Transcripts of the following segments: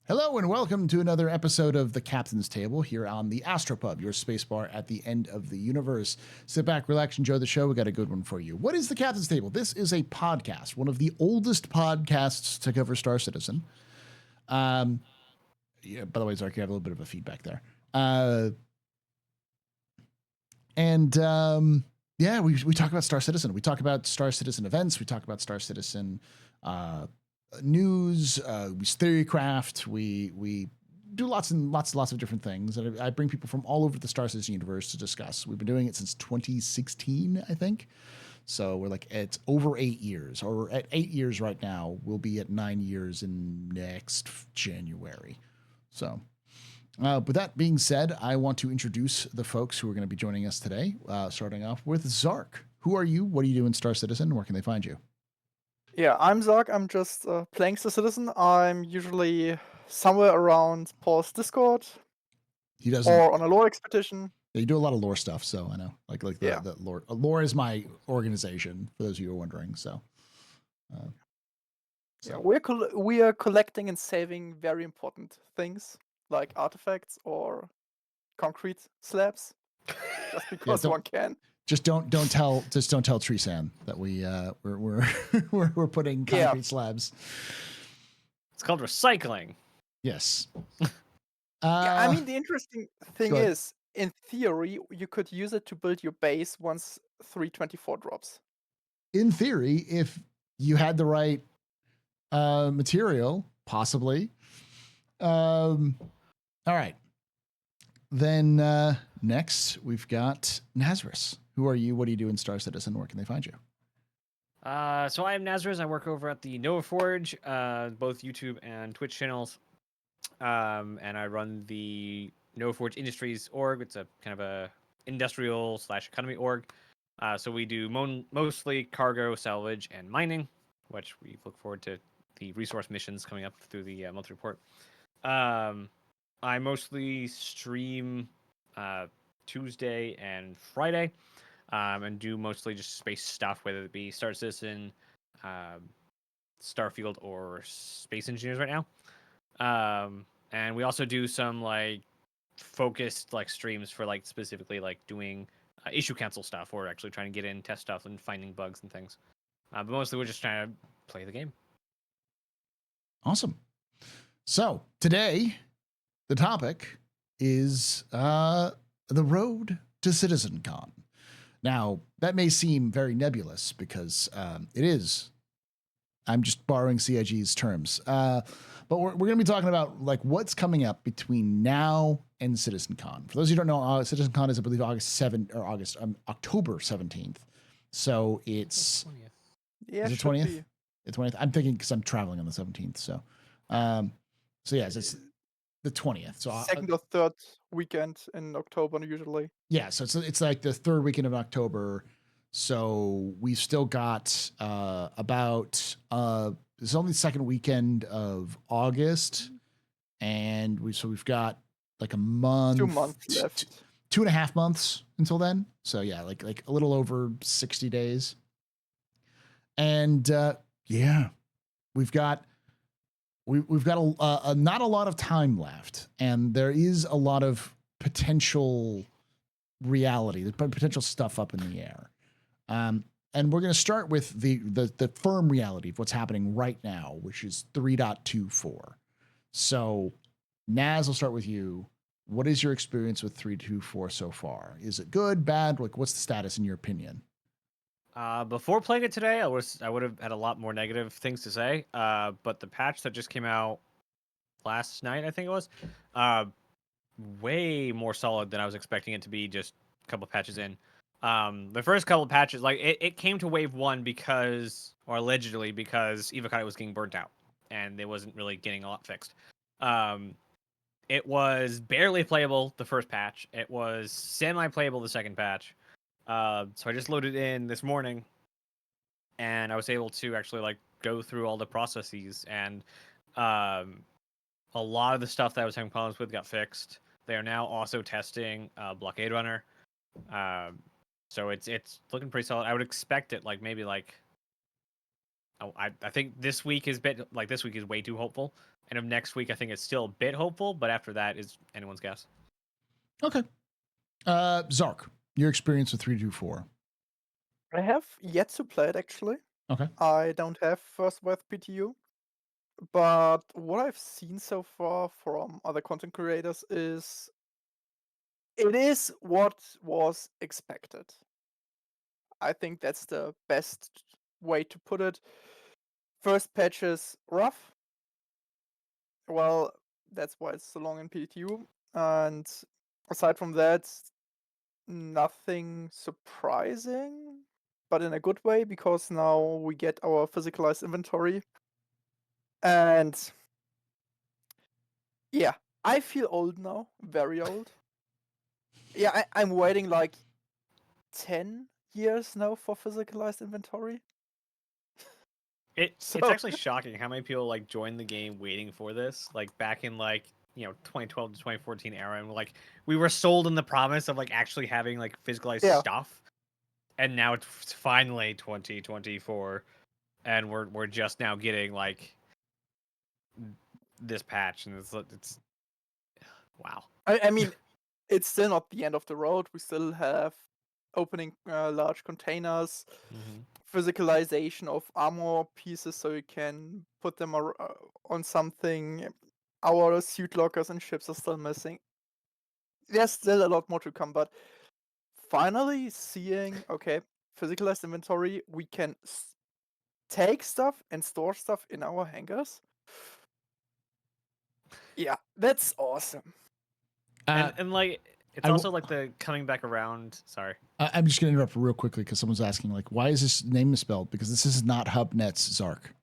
Hello and welcome to another episode of The Captain's Table here on the AstroPub, your space bar at the end of the universe. Sit back, relax, enjoy the show. We got a good one for you. What is The Captain's Table? This is a podcast, one of the oldest podcasts to cover Star Citizen. Yeah, by the way, Zark, you have a little bit of a feedback there. Yeah, we talk about Star Citizen. We talk about Star Citizen events. We talk about Star Citizen news. We theorycraft. We do lots of different things. And I bring people from all over the Star Citizen universe to discuss. We've been doing it since 2016, I think. So we're like, it's over 8 years, or at 8 years right now. We'll be at 9 years in next January. So with that being said, I want to introduce the folks who are going to be joining us today, starting off with Zark. Who are you? What do you do in Star Citizen? Where can they find you? Yeah, I'm Zark. I'm just playing Star Citizen. I'm usually somewhere around Paul's Discord He doesn't. or on a lore expedition. Yeah, you do a lot of lore stuff, so I know. Like Yeah. the lore. Lore is my organization, for those of you who are wondering. So, Yeah, we are collecting and saving very important things like artifacts or concrete slabs, just yeah, because one can. Just don't tell Treesan that we're putting concrete slabs. It's called recycling. Yes. Yeah, I mean, the interesting thing is, in theory, you could use it to build your base once 324 drops. In theory, if you had the right material, possibly. All right. Then next we've got Nazarus. Who are you? What do you do in Star Citizen? Where can they find you? So I am Nazarus. I work over at the Nova Forge, both YouTube and Twitch channels. And I run the Nova Forge Industries org. It's a kind of a industrial / economy org. So we do mostly cargo, salvage, and mining, which we look forward to the resource missions coming up through the monthly report. I mostly stream Tuesday and Friday, and do mostly just space stuff, whether it be Star Citizen, Starfield, or Space Engineers right now. And we also do some like focused like streams for like specifically like doing issue cancel stuff, or actually trying to get in, test stuff, and finding bugs and things. But mostly we're just trying to play the game. Awesome. So today, the topic is the road to CitzenCon. Now, that may seem very nebulous because it is. I'm just borrowing CIG's terms. But we're going to be talking about like what's coming up between now and CitzenCon. For those of you who don't know, CitzenCon is, I believe, October 17th. So it's... Yeah, is it 20th? It's 20th. I'm thinking because I'm traveling on the 17th. So yes, it's the 20th. So second or third weekend in October usually. Yeah, so it's like the third weekend of October. So we've still got about it's only the second weekend of August, and we've got like a month, 2 months left, 2.5 months until then. So yeah, like a little over 60 days. And yeah, we've got a not a lot of time left, and there is a lot of potential reality, the potential stuff up in the air. And we're going to start with the firm reality of what's happening right now, which is 3.24. So, Naz, I'll start with you. What is your experience with 3.24 so far? Is it good, bad? Like, what's the status in your opinion? Before playing it today, I would have had a lot more negative things to say. But the patch that just came out last night, I think it was, way more solid than I was expecting it to be. Just a couple of patches in. The first couple of patches, like it came to wave 1 because, or allegedly because, Evocati was getting burnt out and it wasn't really getting a lot fixed. It was barely playable the first patch. It was semi-playable the second patch. So I just loaded in this morning, and I was able to actually like go through all the processes, and a lot of the stuff that I was having problems with got fixed. They are now also testing Blockade Runner. So it's looking pretty solid. I would expect it maybe I think this week is way too hopeful, end of next week, I think it's still a bit hopeful, but after that is anyone's guess. Okay. Zark, your experience with 324. I have yet to play it actually. Okay. I don't have first wave PTU, but what I've seen so far from other content creators is it is what was expected. I think that's the best way to put it. First patch is rough. Well, that's why it's so long in PTU. And aside from that, nothing surprising, but in a good way, because now we get our physicalized inventory. And yeah, I feel old now, very old. Yeah, I'm waiting like 10 years now for physicalized inventory. It's So- actually shocking how many people like joined the game waiting for this. Like back in like 2012 to 2014 era, and like we were sold in the promise of like actually having like physicalized Yeah. stuff, and now it's finally 2024, and we're just now getting like this patch, and it's wow. I mean, it's still not the end of the road. We still have opening large containers, physicalization of armor pieces so you can put them on something. Our suit lockers and ships are still missing. There's still a lot more to come, but finally seeing, okay, physicalized inventory, we can take stuff and store stuff in our hangars. Yeah, that's awesome. And like it's I w- also like the coming back around. Sorry. I'm just going to interrupt real quickly because someone's asking, like, why is this name misspelled? Because this is not HubNet's Zark.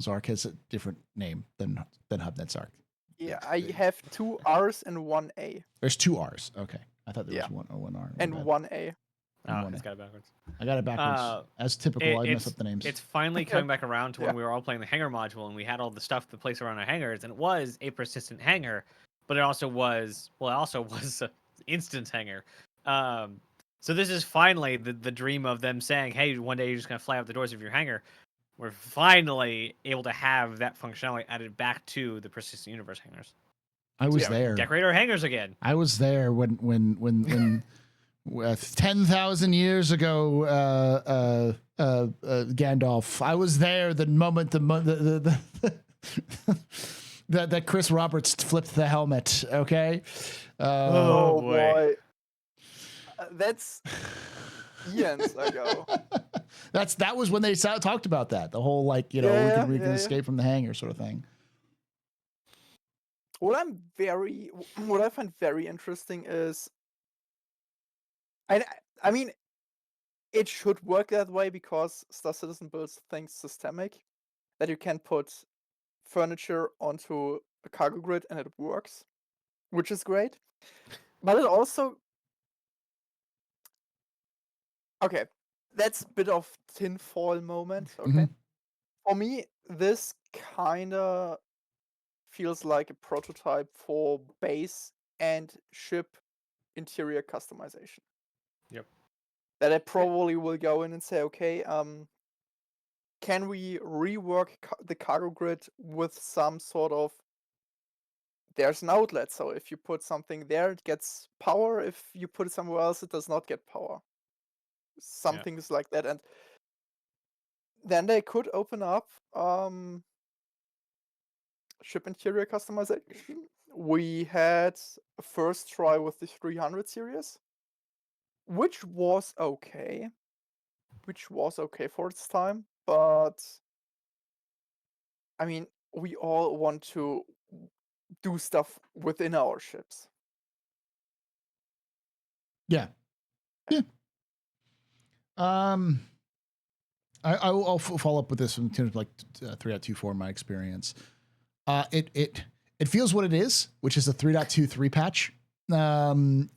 Zark has a different name than HubNet Zark. Yeah, I have 2 R's and 1 A. There's 2 R's. Okay. I thought there Yeah. was one R. And 1 A. Oh, one it's A. got it backwards. I got it backwards. As typical, I mess It's up the names. It's finally coming back around to when Yeah. we were all playing the hangar module and we had all the stuff to place around our hangars, and it was a persistent hangar, but it also was an instant hangar. So this is finally the dream of them saying, hey, one day you're just gonna fly out the doors of your hangar. We're finally able to have that functionality added back to the persistent universe hangars. I was yeah, there. Decorate our hangars again. I was there when 10,000 years ago, Gandalf. I was there the moment that Chris Roberts flipped the helmet. Okay. Oh, boy. That's eons ago. That was when they talked about that. The whole like we can escape from the hangar sort of thing. What I find very interesting is, I mean, it should work that way because Star Citizen builds things systemic, that you can put furniture onto a cargo grid and it works, which is great. But it also, okay, that's a bit of tinfoil moment. Okay, Mhm. for me, this kinda feels like a prototype for base and ship interior customization. Yep. That I probably will go in and say, okay, can we rework the cargo grid with some sort of, there's an outlet, so if you put something there, it gets power. If you put it somewhere else, it does not get power. Some things like that. And then they could open up ship interior customization. We had a first try with the 300 series, which was okay for its time, but I mean, we all want to do stuff within our ships. Yeah. I'll follow up with this in terms of like 3.24 in my experience. It feels what it is, which is a 3.23 patch.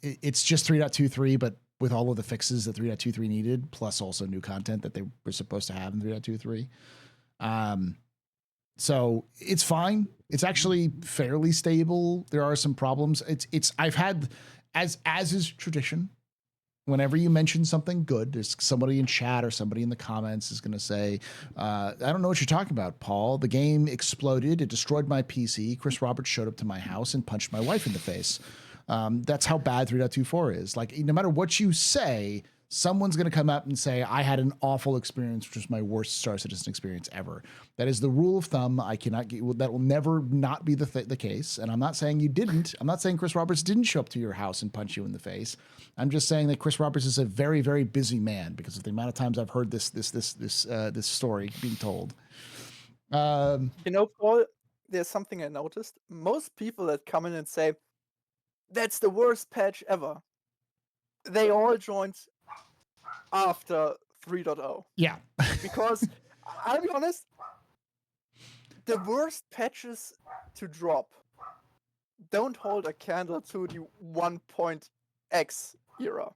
It's just 3.23, but with all of the fixes that 3.23 needed, plus also new content that they were supposed to have in 3.23. So it's fine. It's actually fairly stable. There are some problems. I've had, as is tradition, whenever you mention something good, there's somebody in chat or somebody in the comments is going to say, I don't know what you're talking about, Paul. The game exploded. It destroyed my PC. Chris Roberts showed up to my house and punched my wife in the face. That's how bad 3.24 is. Like, no matter what you say, someone's going to come up and say, I had an awful experience, which was my worst Star Citizen experience ever. That is the rule of thumb. I cannot get, that will never not be the case. And I'm not saying you didn't. I'm not saying Chris Roberts didn't show up to your house and punch you in the face. I'm just saying that Chris Roberts is a very, very busy man because of the amount of times I've heard this story being told. Paul, there's something I noticed. Most people that come in and say, that's the worst patch ever, they all joined after 3.0. Yeah. Because, I'll be honest, the worst patches to drop don't hold a candle to the 1.x era.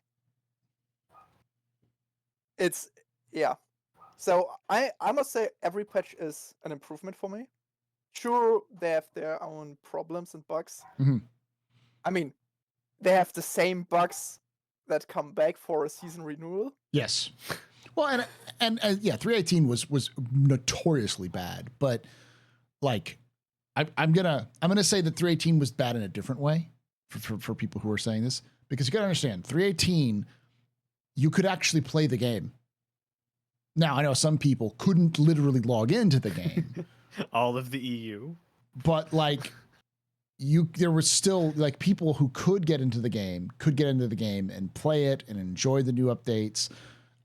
It's, yeah. So I must say every patch is an improvement for me. Sure, they have their own problems and bugs. Mm-hmm. I mean, they have the same bugs that come back for a season renewal. Yes. Well, and yeah, 3.18 was notoriously bad, but like, I'm gonna say that 3.18 was bad in a different way for people who are saying this, because you gotta understand 3.18, you could actually play the game. Now, I know some people couldn't literally log into the game. All of the EU. But like, there was still like people who could get into the game and play it and enjoy the new updates.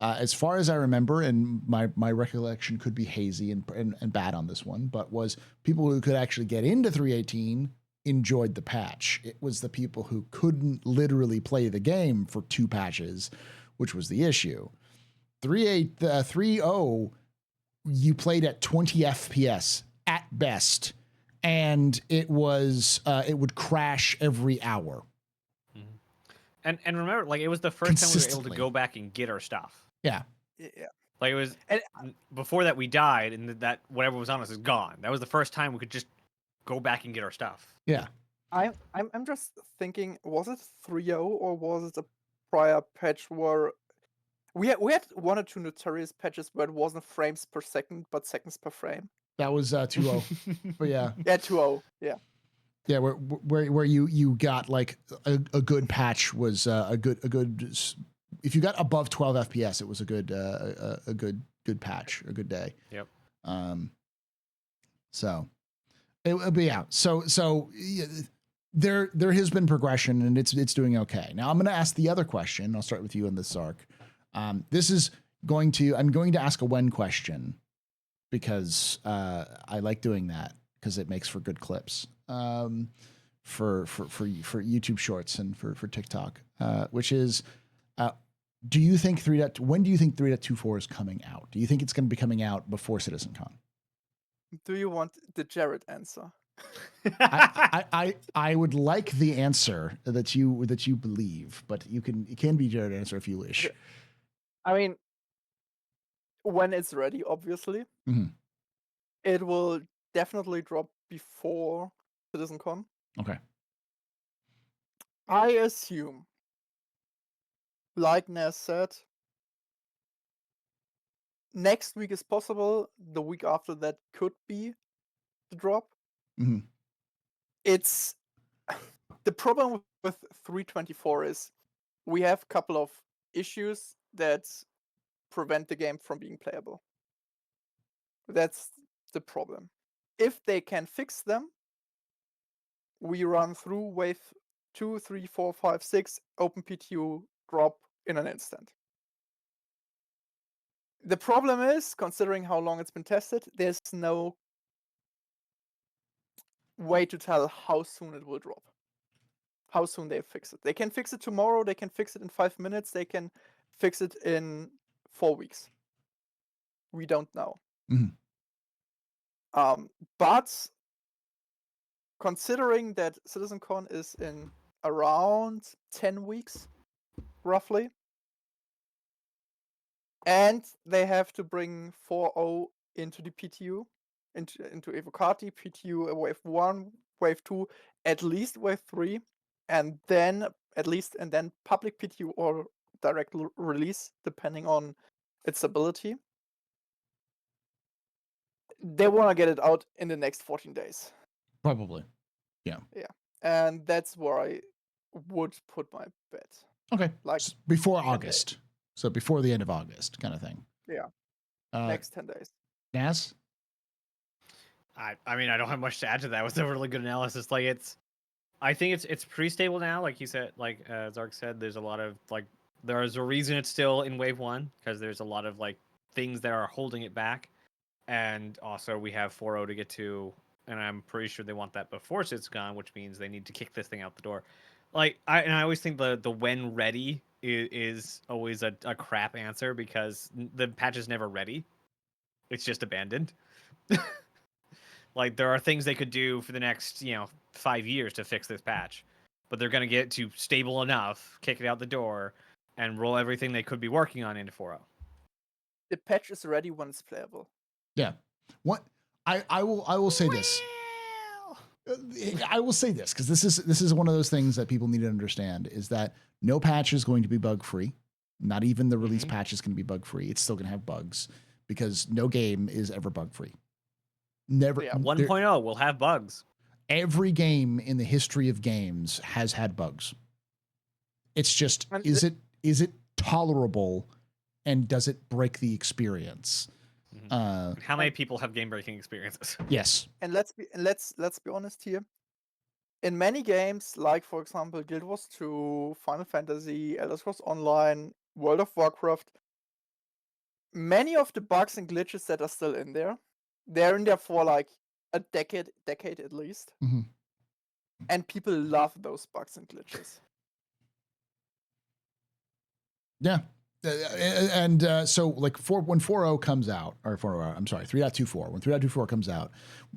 As far as I remember, and my recollection could be hazy and bad on this one, but was people who could actually get into 3.18 enjoyed the patch. It was the people who couldn't literally play the game for 2 patches, which was the issue. 3.0, you played at 20 FPS at best, and it would crash every hour. And remember, like, it was the first time we were able to go back and get our stuff. Yeah. Yeah. Like, it was before that we died, and that whatever was on us is gone. That was the first time we could just go back and get our stuff. Yeah. I'm just thinking, was it 3.0 or was it a prior patch where we had 1 or 2 notorious patches where it wasn't frames per second but seconds per frame? That was 2.0. But yeah. Yeah, 2.0. Yeah. Yeah, where you got like a good patch was a good if you got above 12 FPS, it was a good patch, a good day. Yep. So but yeah, so yeah, there has been progression and it's doing okay. Now I'm going to ask the other question. I'll start with you in this, Sark. I'm going to ask a when question because I like doing that because it makes for good clips. For YouTube Shorts and for TikTok, which is, do you think when do you think 3.24 is coming out? Do you think it's going to be coming out before CitzenCon? Do you want the Jared answer? I would like the answer that you believe, but it can be Jared answer if you wish. I mean, when it's ready, obviously. Mm-hmm. It will definitely drop before CitzenCon. Okay. I assume, like Naz said, next week is possible. The week after that could be the drop. Mm-hmm. It's the problem with 3.24 is we have a couple of issues that prevent the game from being playable. That's the problem. If they can fix them, we run through wave 2, 3, 4, 5, 6, open PTU, drop in an instant. The problem is, considering how long it's been tested, there's no way to tell how soon it will drop. How soon they fix it. They can fix it tomorrow, they can fix it in 5 minutes, they can fix it in 4 weeks. We don't know. Mm-hmm. But considering that CitzenCon is in around 10 weeks, roughly, and they have to bring 4.0 into the PTU, into Evocati, PTU wave 1, wave 2, at least wave 3, and then public PTU or direct release, depending on its ability. They want to get it out in the next 14 days. Probably. Yeah. And that's where I would put my bet. Okay. Like before 10 days. August. So before the end of August kind of thing. Yeah. Next 10 days. Nas? I mean, I don't have much to add to that. It was a really good analysis. Like I think it's pretty stable now. Like he said, like Zark said, there's a lot of like there's a reason it's still in wave 1 because there's a lot of like things that are holding it back, and also we have 4.0 to get to, and I'm pretty sure they want that before CitzenCon, which means they need to kick this thing out the door. Like I always think the when ready is always a crap answer because the patch is never ready. It's just abandoned. Like there are things they could do for the next 5 years to fix this patch, but they're gonna get to stable enough, kick it out the door, and roll everything they could be working on into 4.0. The patch is ready when it's playable. Yeah. What I will say this. I will say this because this is one of those things that people need to understand is that no patch is going to be bug free. Not even the release patch is going to be bug free. It's still going to have bugs because no game is ever bug free. Never. Yeah. 1.0 will have bugs. Every game in the history of games has had bugs. It's just is it tolerable, and does it break the experience? How many people have game breaking experiences? Yes. And let's be honest here. In many games, like for example Guild Wars 2, Final Fantasy, Elder Scrolls Online, World of Warcraft, many of the bugs and glitches that are still in there, they're in there for like a decade at least. Mhm. And people love those bugs and glitches. Yeah. And so like when 4.0 comes out, or 4.0, I'm sorry, 3.24, when 3.24 comes out,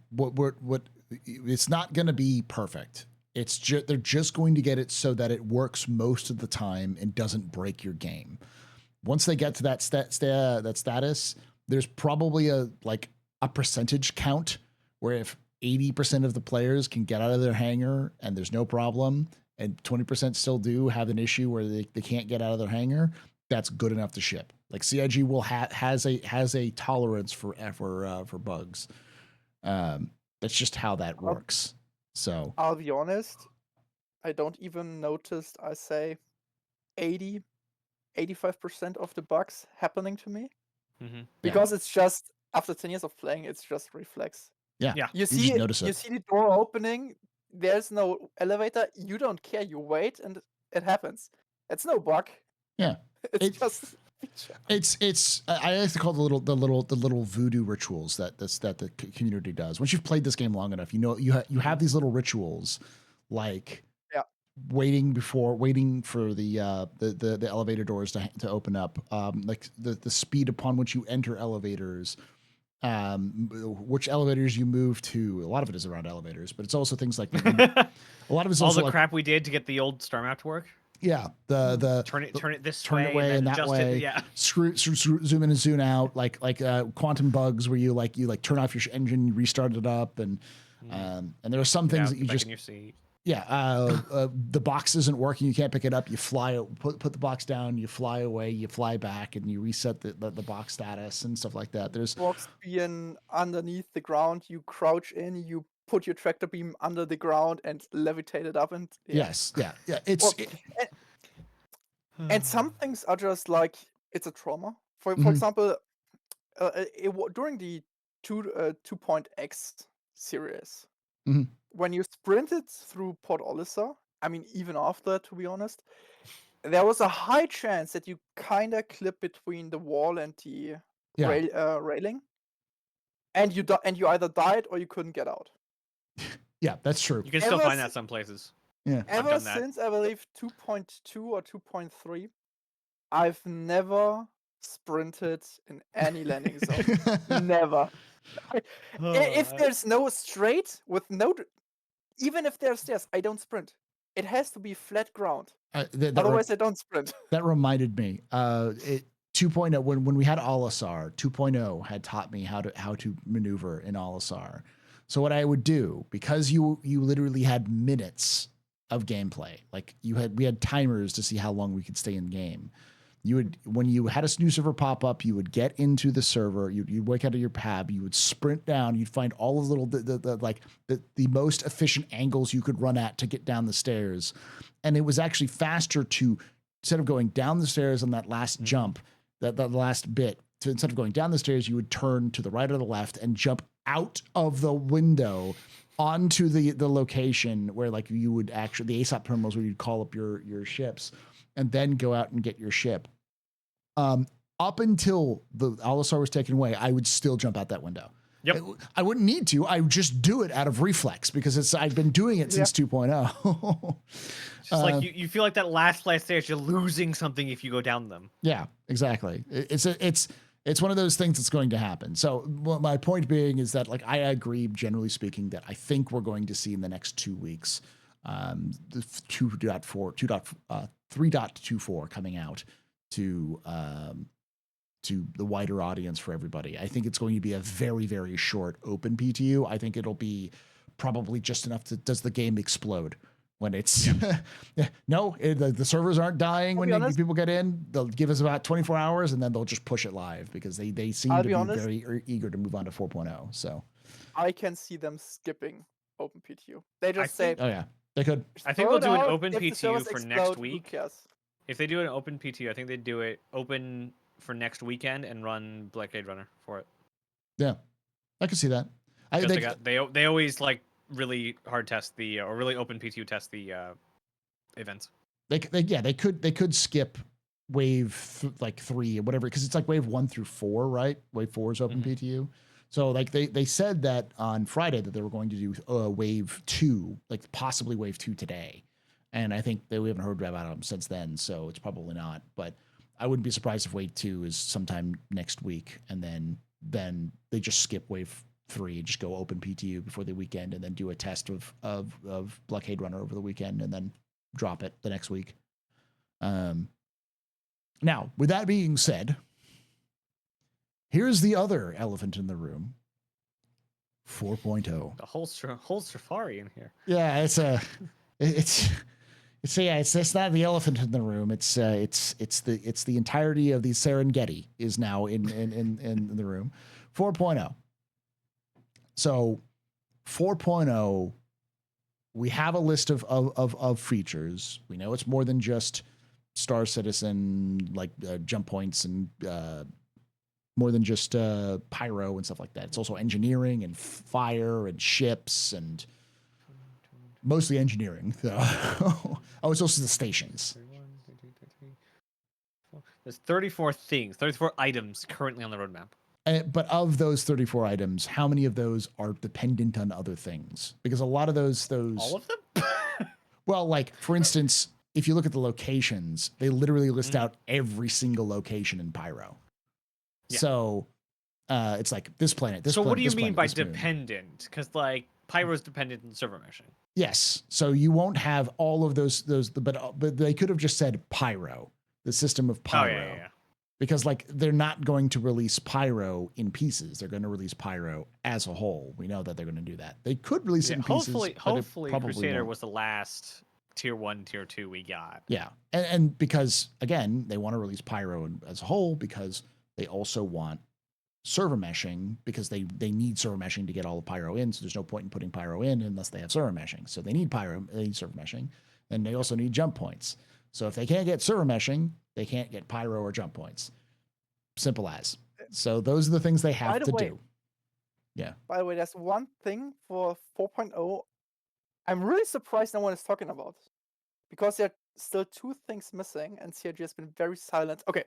what it's not going to be perfect. It's they're just going to get it so that it works most of the time and doesn't break your game. Once they get to that status, there's probably a percentage count where if 80% of the players can get out of their hangar and there's no problem, and 20% still do have an issue where they can't get out of their hangar, that's good enough to ship. Like CIG will has a tolerance for bugs. That's just how that works. So I'll be honest, I don't even notice, I say 85% of the bugs happening to me. Because it's just after 10 years of playing, it's just reflex. Yeah. You just notice it. You see the door opening, there's no elevator, you don't care, you wait and it happens. It's no bug. Yeah. It's just a feature. It's I like to call the little voodoo rituals that the community does. Once you've played this game long enough, you have these little rituals like waiting for the elevator doors to open up, like the speed upon which you enter elevators, which elevators you move to. A lot of it is around elevators, but it's also things like a lot of it's all also the crap we did to get the old star map to work. Yeah, the turn it this turn way, it way and that way. Yeah, zoom in and zoom out, like quantum bugs where you turn off your engine, you restart it up, and there are some things that you just in your seat. The box isn't working, you can't pick it up, you fly, put the box down, you fly away, you fly back, and you reset the box status and stuff like that. There's box being underneath the ground, you crouch in, you put your tractor beam under the ground and levitate it up, and yes, and some things are just like it's a trauma. For example, during the 2.x series, when you sprinted through Port Olisar, I mean even after, to be honest, there was a high chance that you kind of clip between the wall and the railing, and you either died or you couldn't get out. Yeah, that's true. You can still find that some places. Yeah. Ever since, I believe, 2.2 or 2.3, I've never sprinted in any landing zone. Never. If there's no straight with even if there's stairs, I don't sprint. It has to be flat ground. Otherwise, I don't sprint. That reminded me. 2.0 when we had Olisar, 2.0 had taught me how to maneuver in Olisar. So what I would do, because you literally had minutes of gameplay, like we had timers to see how long we could stay in game. You would, when you had a new server pop up, you would get into the server, you'd wake out of your pab, you would sprint down, you'd find all the little, the most efficient angles you could run at to get down the stairs. And it was actually faster to, instead of going down the stairs on that last jump, that last bit, to instead of going down the stairs, you would turn to the right or the left and jump out of the window onto the location where like you would actually, the ASOP terminals where you'd call up your ships and then go out and get your ship. Up until the Allosaur was taken away, I would still jump out that window. Yep. I wouldn't need to. I would just do it out of reflex because I've been doing it since 2.0. Just like you feel like that last stage, you're losing something if you go down them. Yeah, exactly. It's one of those things that's going to happen. So my point being is that like I agree, generally speaking, that I think we're going to see in the next 2 weeks, the 3.24 coming out to the wider audience for everybody. I think it's going to be a very, very short open PTU. I think it'll be probably just enough to, does the game explode when it's no, the servers aren't dying when people get in. They'll give us about 24 hours and then they'll just push it live because they seem to be very eager to move on to 4.0. So I can see them skipping open PTU. They just say, oh yeah, they could. I think they'll do an open if the PTU servers for explode, next who week. cares? If they do an open PTU, I think they'd do it open for next weekend and run Blockade Runner for it. Yeah, I can see that. They always like really hard test the or really open PTU test the events. They could skip wave 3 or whatever, because it's like wave 1 through 4, right? Wave 4 is open PTU. So like they said that on Friday that they were going to do wave 2, like possibly wave 2 today. And I think we haven't heard about them since then, so it's probably not. But I wouldn't be surprised if wave 2 is sometime next week, and then they just skip wave 3 and just go open PTU before the weekend, and then do a test of Blockade Runner over the weekend, and then drop it the next week. Now, with that being said, here's the other elephant in the room. 4.0. The whole safari in here. Yeah, it's not the elephant in the room. It's the entirety of the Serengeti is now in the room. 4.0. So 4.0, we have a list of features. We know it's more than just Star Citizen, like jump points, and more than just pyro and stuff like that. It's also engineering and fire and ships, and mostly engineering. Oh, it's also the stations. There's 34 things, 34 items currently on the roadmap. But of those 34 items, how many of those are dependent on other things? Because a lot of those all of them. Well, like for instance, if you look at the locations, they literally list out every single location in Pyro. Yeah. So it's like this planet. So what do you mean by dependent? Because like Pyro's dependent on server meshing. Yes. So you won't have all of those, but they could have just said Pyro, the system of Pyro. Oh, yeah. Because like they're not going to release Pyro in pieces. They're going to release Pyro as a whole. We know that they're going to do that. They could release it in pieces. Hopefully Crusader was the last tier 1, tier 2 we got. Yeah. And because again, they want to release Pyro as a whole because they also want server meshing, because they need server meshing to get all the Pyro in. So there's no point in putting Pyro in unless they have server meshing. So they need server meshing, and they also need jump points. So if they can't get server meshing, they can't get Pyro or jump points. Simple as. So those are the things they have to do. Yeah. By the way, there's one thing for 4.0 I'm really surprised no one is talking about, because there are still 2 things missing, and CRG has been very silent. Okay,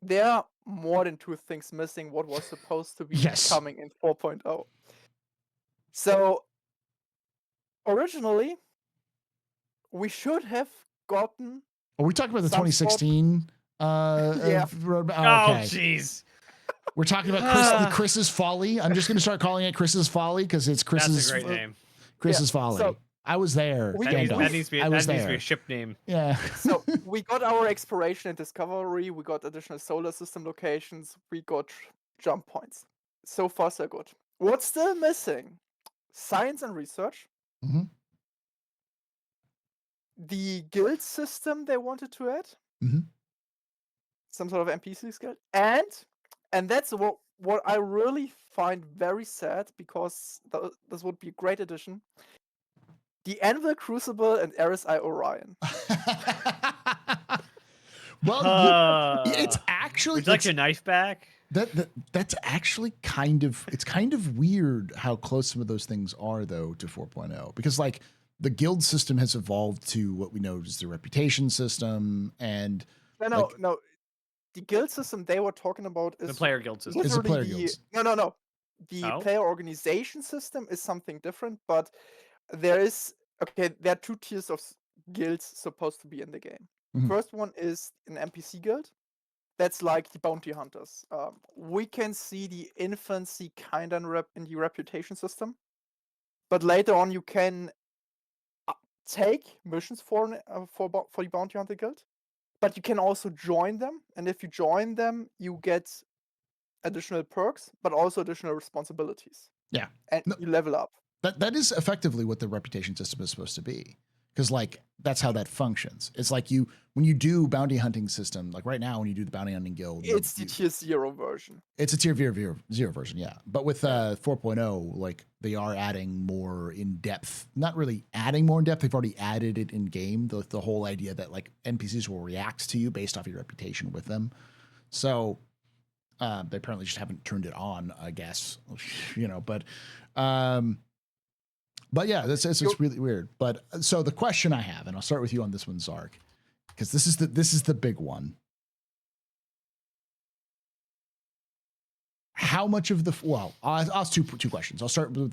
there are more than 2 things missing what was supposed to be coming in 4.0. So originally, we should have gotten... Are we talking about the 2016 roadmap? Oh, jeez. We're talking about Chris's Folly. I'm just going to start calling it Chris's Folly because it's Chris's... That's a great name. Chris's Folly. So I was there. That needs to be a ship name. Yeah. So we got our exploration and discovery. We got additional solar system locations. We got jump points. So far, so good. What's still missing? Science and research. Mm-hmm. The guild system they wanted to add. Mm-hmm. some sort of NPC skill, and that's what I really find very sad, because this would be a great addition. The Anvil Crucible and RSI Orion. Well, it's actually would you like it's- your knife back? that's actually kind of weird how close some of those things are though to 4.0, because like the guild system has evolved to what we know as the reputation system, and No. The guild system they were talking about is The player guild system. Is the literally player guilds. No. The Oh? player organization system is something different, but there are 2 tiers of guilds supposed to be in the game. Mhm. First one is an NPC guild. That's like the bounty hunters. We can see the infancy kind of in the reputation system, but later on you can take missions for the bounty hunter guild, but you can also join them, and if you join them, you get additional perks, but also additional responsibilities. Yeah. And No. you level up. That is effectively what the reputation system is supposed to be, because like that's how that functions. It's like when you do bounty hunting system, like right now when you do the bounty hunting guild, It's the tier 0 version. it's a tier 0 version, yeah. But with 4.0, like they are adding more in depth. Not really adding more in depth. They've already added it in game. The whole idea that like NPCs will react to you based off your reputation with them. So they apparently just haven't turned it on, I guess. But yeah, it's really weird. But so the question I have, and I'll start with you on this one, Zark, because this is the big one. How much of I'll ask two questions. I'll start with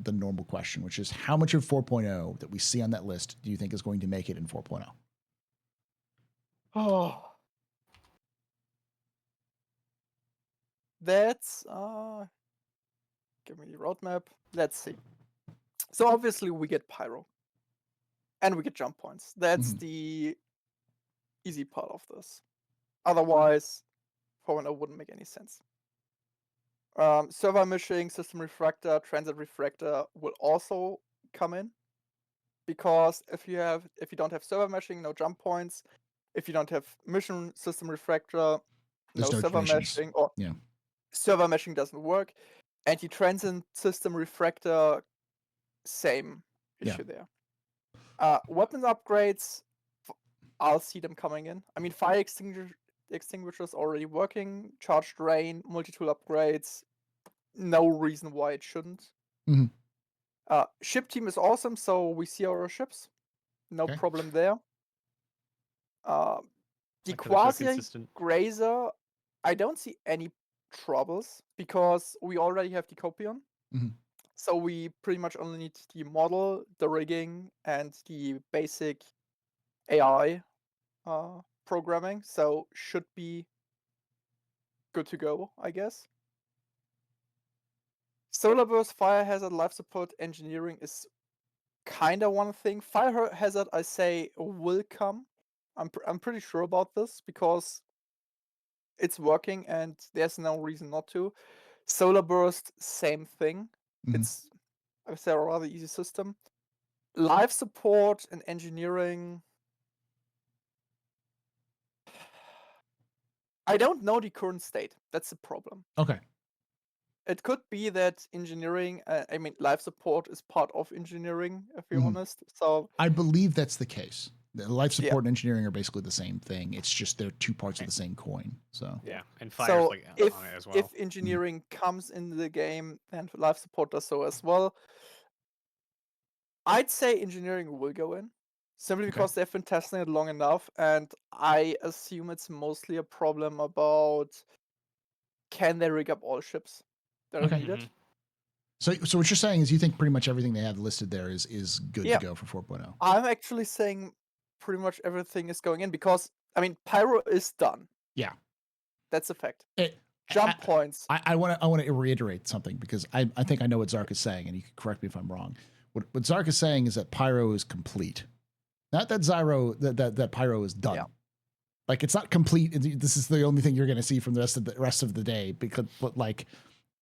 the normal question, which is how much of 4.0 that we see on that list do you think is going to make it in 4.0? Oh. That's give me the roadmap. Let's see. So obviously we get pyro. And we get jump points. That's the easy part of this. Otherwise, 4.0 wouldn't make any sense. Server meshing, system refractor, transit refractor will also come in, because if you don't have server meshing, no jump points. If you don't have mission system refractor, no server meshing, or server meshing doesn't work. Anti-transit system refractor, same issue there. Weapon upgrades, I'll see them coming in. I mean, fire extinguishers already working. Charged rain, multi-tool upgrades, no reason why it shouldn't. Ship team is awesome, so we see our ships. No problem there. The quasi grazer, I don't see any troubles, because we already have the Copion. So we pretty much only need the model, the rigging, and the basic AI programming. So should be good to go, I guess. Solar burst, fire hazard, life support, engineering is kind of one thing. Fire hazard, I say, will come. I'm pretty sure about this, because it's working and there's no reason not to. Solar burst, same thing. It's, I would say, a rather easy system. Life support and engineering, I don't know the current state. That's the problem. Okay. It could be that engineering, I mean, life support is part of engineering, if you're honest. So I believe that's the case. The life support and engineering are basically the same thing. It's just they're two parts of the same coin. So and fire's like on it as well. If engineering comes into the game, and life support does so as well, I'd say engineering will go in, simply because they've been testing it long enough, and I assume it's mostly a problem about, can they rig up all ships that are needed? So what you're saying is you think pretty much everything they have listed there is good to go for 4.0. I'm actually saying pretty much everything is going in, because I mean, pyro is done. Yeah, that's a fact. Jump points. I want to reiterate something, because I think I know what Zark is saying, and you can correct me if I'm wrong. What Zark is saying is that pyro is complete, not that that pyro is done. Like, it's not complete. This is the only thing you're going to see from the rest of the day, because like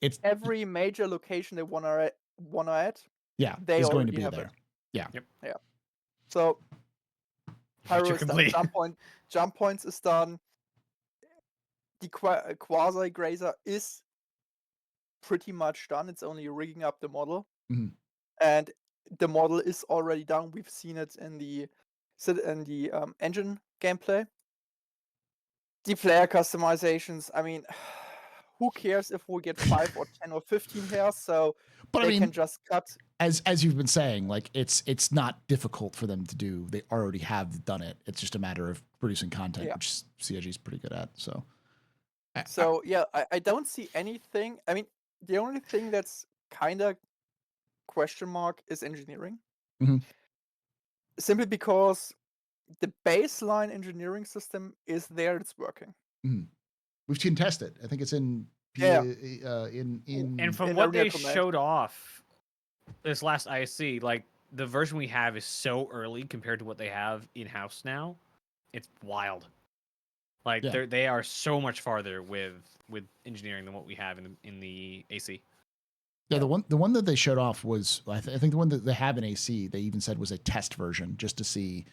it's every major location they want to add. Yeah, they is going to be have there. It. Yeah. So pyro is done. Jump points is done. the quasi grazer is pretty much done. It's only rigging up the model, Mhm. and the model is already done. We've seen it in the engine gameplay. The player customizations, I mean, who cares if we get 5 or 10 or 15 hairs? So But I they mean, can just cut. as you've been saying, like it's not difficult for them to do. They already have done it. It's just a matter of producing content, Yeah. which CIG is pretty good at. So, So yeah, I don't see anything. I mean, the only thing that's kind of question mark is engineering. Mhm. Simply because the baseline engineering system is there, it's working. We've seen test it. I think it's in Yeah. And from In what Arena they Command. showed off this last ISC, like the version we have is so early compared to what they have in house now. It's wild. Like Yeah. they are so much farther with engineering than what we have in the AC. Yeah, the one that they showed off was I think the one that they have in AC. They even said was a test version just to see.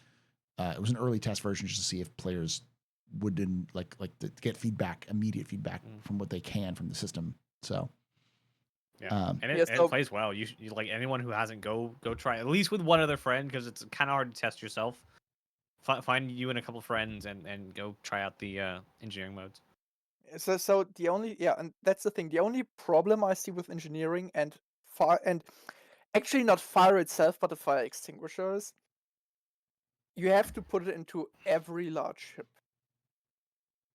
It was an early test version just to see if players wouldn't like to get feedback, immediate feedback from what they can from the system. So yeah, and Yeah, it so- plays well. You like anyone who hasn't go try it, at least with one other friend because it's kind of hard to test yourself. Find you and a couple friends and go try out the engineering modes. So the only and that's the thing. The only problem I see with engineering and fire, and actually not fire itself, but the fire extinguishers, you have to put it into every large ship.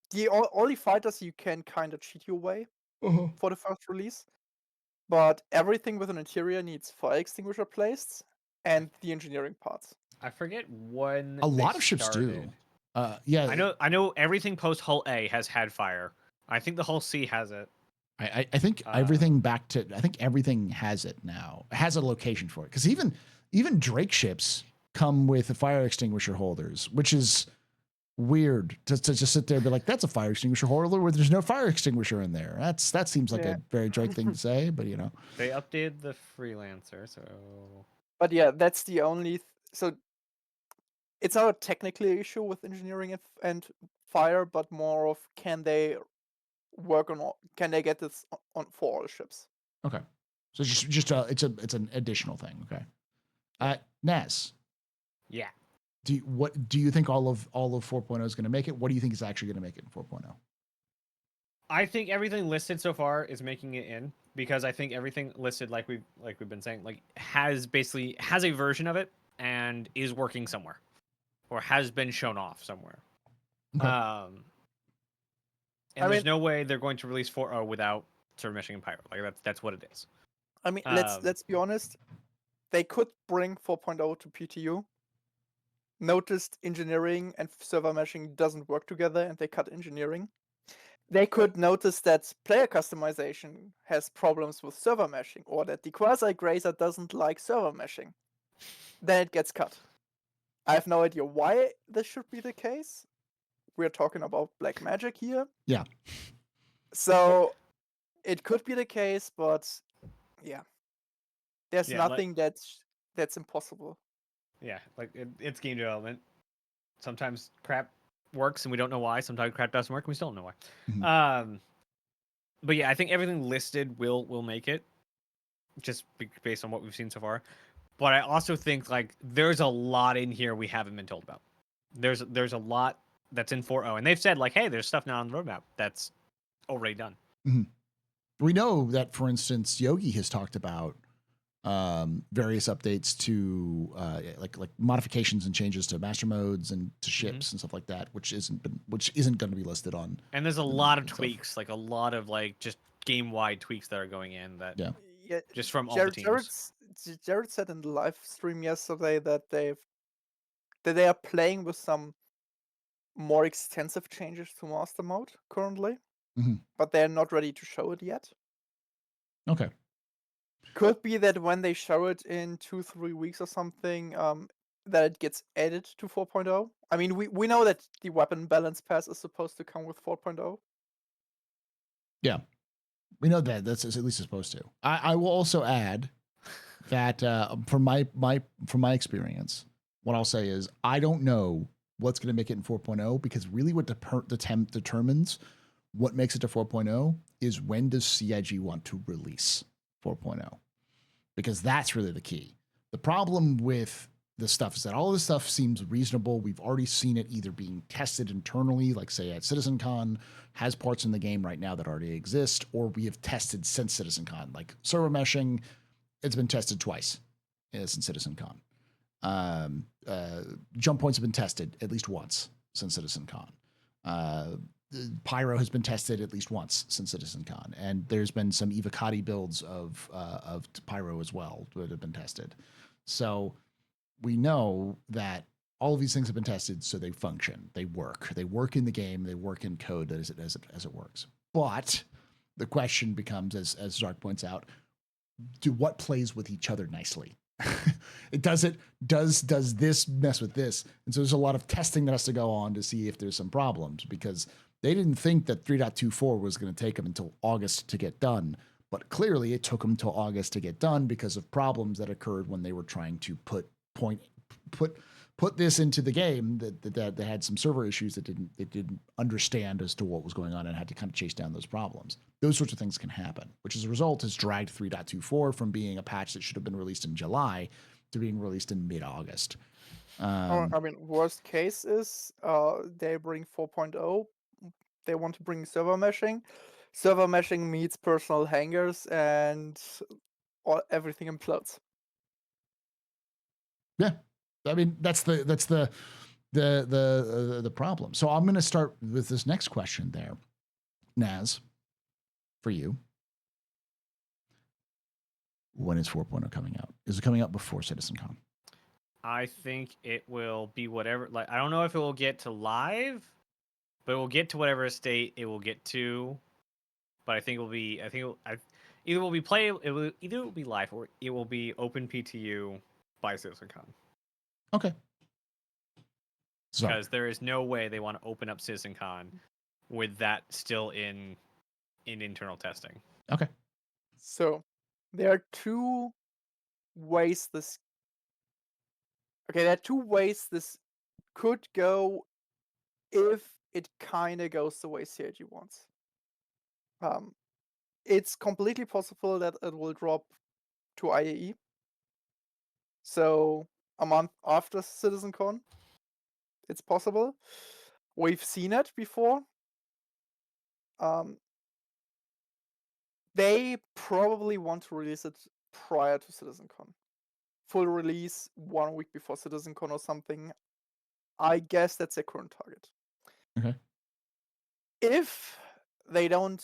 The only fighters you can kind of cheat your way for the first release, but everything with an interior needs fire extinguisher placed and the engineering parts. I forget when a they lot of ships started. do. Yeah, I know everything post hull A has had fire. I think the hull C has it. I think everything back to I think everything has it now. It has a location for it because even Drake ships come with fire extinguisher holders, which is weird to just sit there and be like, that's a fire extinguisher holder where there's no fire extinguisher in there. That seems like a very Drake thing to say, but you know. They updated the freelancer, so But yeah, that's the only. So it's not a technical issue with engineering and fire, but more of can they work on can they get this on for all ships? Okay, so it's an additional thing. Okay, Naz, yeah. what do you think all of 4.0 is going to make it? What do you think is actually going to make it in 4.0? I think everything listed so far is making it in because I think everything listed like we've been saying like has a version of it and is working somewhere or has been shown off somewhere. Okay. And there's no way they're going to release 4.0 without server meshing and pyro. Like that's what it is. I mean, let's be honest. They could bring 4.0 to PTU. Noticed engineering and server meshing doesn't work together, and they cut engineering. They could notice that player customization has problems with server meshing, or that the quasi grazer doesn't like server meshing. Then it gets cut. I have no idea why this should be the case. We're talking about black magic here. Yeah. So it could be the case, but yeah, there's nothing that's impossible. Yeah, like it's game development. Sometimes crap works and we don't know why. Sometimes crap doesn't work and we still don't know why. Mhm. But yeah, I think everything listed will make it, just based on what we've seen so far. But I also think like there's a lot in here we haven't been told about. There's a lot that's in 4.0, and they've said like, hey, there's stuff now on the roadmap that's already done. Mm-hmm. We know that, for instance, Yogi has talked about various updates to like modifications and changes to master modes and to ships and stuff like that, which isn't going to be listed on. And there's a lot of tweaks, like a lot of like just game wide tweaks that are going in that just from all the teams. Jared said in the live stream yesterday that they are playing with some more extensive changes to master mode currently, but they're not ready to show it yet. Okay. Could be that when they show it in 2-3 weeks or something, that it gets added to 4.0. I mean, we know that the weapon balance pass is supposed to come with 4.0. Yeah, we know that that's at least supposed to. I will also add that from my experience, what I'll say is I don't know what's going to make it in 4.0 because really what determines what makes it to 4.0 is when does CIG want to release 4.0? Because that's really the key. The problem with the stuff is that all this stuff seems reasonable. We've already seen it either being tested internally, like say at CitzenCon, has parts in the game right now that already exist, or we have tested since CitzenCon, like server meshing. It's been tested twice since CitzenCon. Jump points have been tested at least once since CitzenCon. Pyro has been tested at least once since CitzenCon, and there's been some Evocati builds of Pyro as well that have been tested. So we know that all of these things have been tested, so they function, they work in the game, they work in code as it works. But the question becomes, as Zark points out, what plays with each other nicely? Does this mess with this? And so there's a lot of testing that has to go on to see if there's some problems, because they didn't think that 3.24 was going to take them until August to get done. But clearly it took them till August to get done because of problems that occurred when they were trying to put this into the game, that they had some server issues that they didn't understand as to what was going on and had to kind of chase down those problems. Those sorts of things can happen, which as a result has dragged 3.24 from being a patch that should have been released in July to being released in mid-August. I mean, worst case is they bring 4.0. They want to bring server meshing. Server meshing meets personal hangers, and everything implodes. Yeah, I mean that's the problem. So I'm going to start with this next question there, Naz, for you. When is 4.0 coming out? Is it coming out before CitizenCon? I think it will be whatever. Like, I don't know if it will get to live, but it will get to whatever state it will get to. But I think it will be. Either will be play. Either it will be live or it will be open PTU by CitizenCon. Okay. Because there is no way they want to open up CitizenCon with that still in internal testing. Okay. So there are two ways this. Okay, there are two ways this could go if it kind of goes the way CIG wants. It's completely possible that it will drop to IAE. So a month after CitizenCon, it's possible. We've seen it before. They probably want to release it prior to CitizenCon. Full release 1 week before CitizenCon or something. I guess that's their current target. Okay. If they don't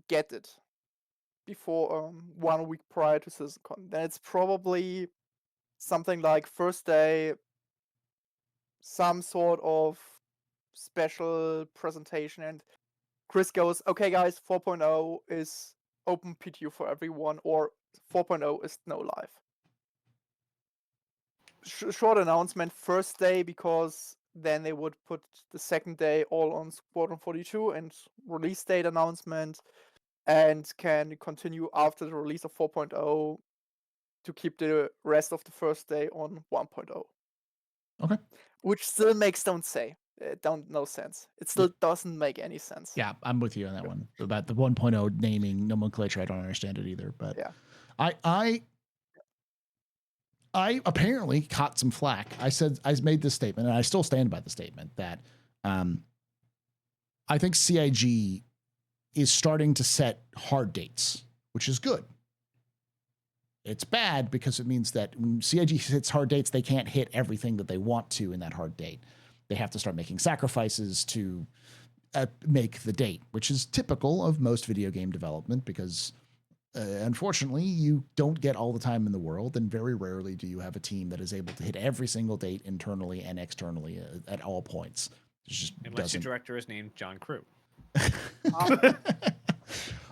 get it before 1 week prior to CitizenCon, then it's probably something like first day, some sort of special presentation, and Chris goes, okay guys, 4.0 is open PTU for everyone, or 4.0 is no live. Short announcement first day, because then they would put the second day all on Squadron 42 and release date announcement, and can continue after the release of 4.0 to keep the rest of the first day on 1.0. Okay. Which still makes no sense. It still doesn't make any sense. Yeah, I'm with you on that one. About the 1.0 naming nomenclature, I don't understand it either. But yeah. I apparently caught some flack. I made this statement, and I still stand by the statement that I think CIG is starting to set hard dates, which is good. It's bad because it means that when CIG hits hard dates, they can't hit everything that they want to in that hard date. They have to start making sacrifices to make the date, which is typical of most video game development, because unfortunately, you don't get all the time in the world, and very rarely do you have a team that is able to hit every single date internally and externally at all points. Unless your director is named John Crew.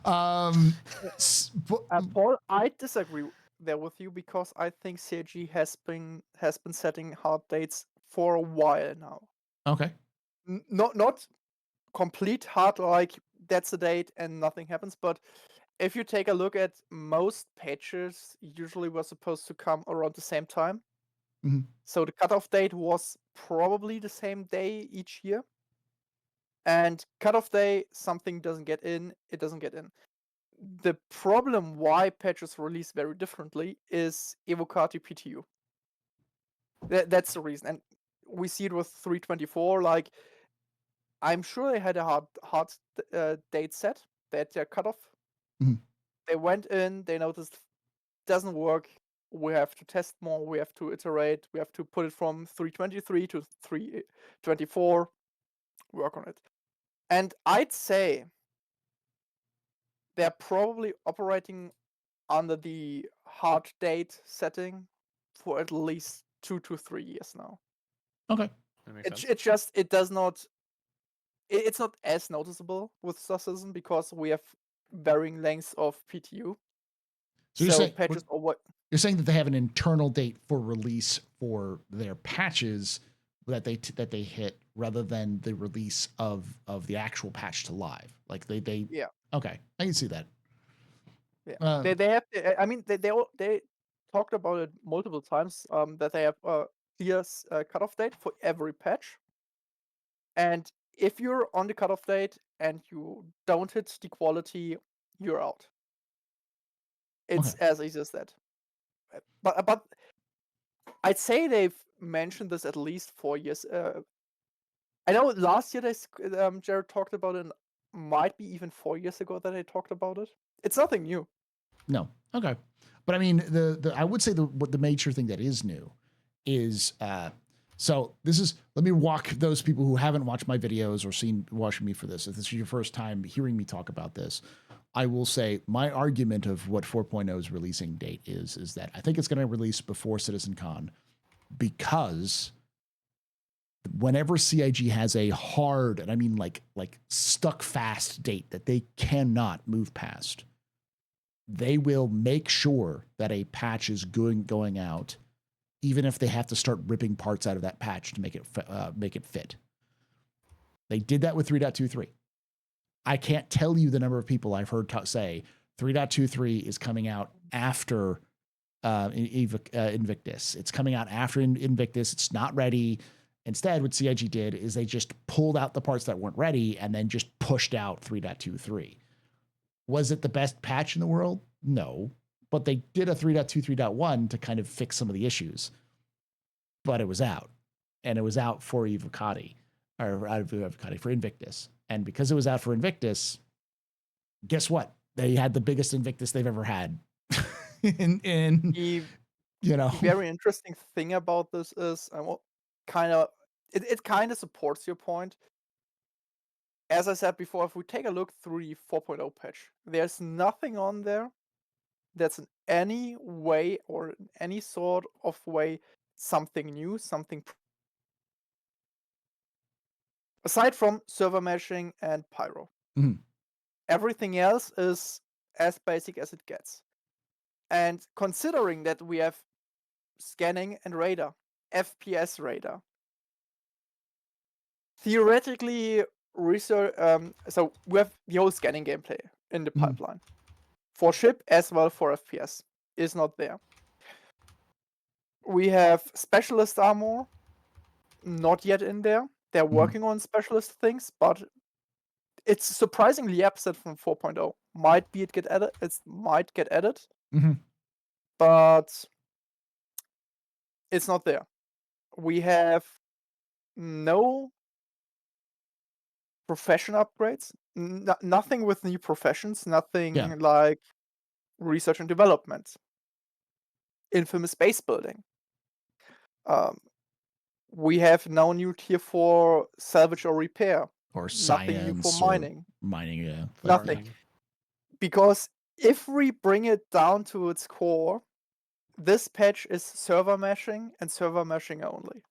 Paul, I disagree there with you, because I think CIG has been setting hard dates for a while now. Okay. Not complete hard, like that's the date and nothing happens, but if you take a look at most patches, usually were supposed to come around the same time. Mm-hmm. So the cutoff date was probably the same day each year. And cutoff day, something doesn't get in, it doesn't get in. The problem why patches release very differently is Evocati PTU. That's the reason. And we see it with 324. Like, I'm sure they had a hard date set. They had their cutoff. Mhm. They went in, they noticed doesn't work. We have to test more. We have to iterate. We have to put it from 323 to 324. Work on it. And I'd say they're probably operating under the hard date setting for at least 2 to 3 years now. Okay. That makes sense. It just it does not. It's not as noticeable with Star Citizen because we have varying lengths of PTU. So you're saying patches or what? you're saying that they have an internal date for release for their patches that they hit rather than the release of the actual patch to live. Like they Yeah. Okay, I can see that. Yeah. They have. I mean, they talked about it multiple times. That they have a clear cutoff date for every patch, and if you're on the cutoff date and you don't hit the quality, you're out. It's Okay. as easy as that. But I'd say they've mentioned this at least 4 years. I know last year Jared talked about it. Might be even 4 years ago that they talked about it. It's nothing new. No. Okay. But I mean, the I would say what the major thing that is new is so this is, let me walk those people who haven't watched my videos or watching me for this. If this is your first time hearing me talk about this, I will say my argument of what 4.0's releasing date is that I think it's going to release before CitizenCon because whenever CIG has a hard, and I mean like stuck fast date that they cannot move past, they will make sure that a patch is going out, even if they have to start ripping parts out of that patch to make it fit. They did that with 3.23. I can't tell you the number of people I've heard say 3.23 is coming out after Invictus. It's coming out after Invictus. It's not ready. Instead, what CIG did is they just pulled out the parts that weren't ready and then just pushed out 3.23. Was it the best patch in the world? No. But they did a 3.23.1 to kind of fix some of the issues. But it was out. And it was out for Evocati, or out of Evocati for Invictus. And because it was out for Invictus, guess what? They had the biggest Invictus they've ever had. The very interesting thing about this is it kind of supports your point. As I said before, if we take a look through the 4.0 patch, there's nothing on there that's in any way or in any sort of way something new, aside from server meshing and pyro. Mhm. Everything else is as basic as it gets. And considering that we have scanning and radar, FPS radar, theoretically research. So we have the whole scanning gameplay in the pipeline for ship as well for FPS is not there. We have specialist armor, not yet in there. They're working on specialist things, but it's surprisingly absent from 4.0. Might get added. It might get added, but it's not there. We have no profession upgrades. Nothing with new professions. Nothing like research and development. Infamous base building. We have no new tier 4 salvage or repair. Or Nothing new for mining. Mining, yeah. Nothing. Because if we bring it down to its core, this patch is server meshing and server meshing only.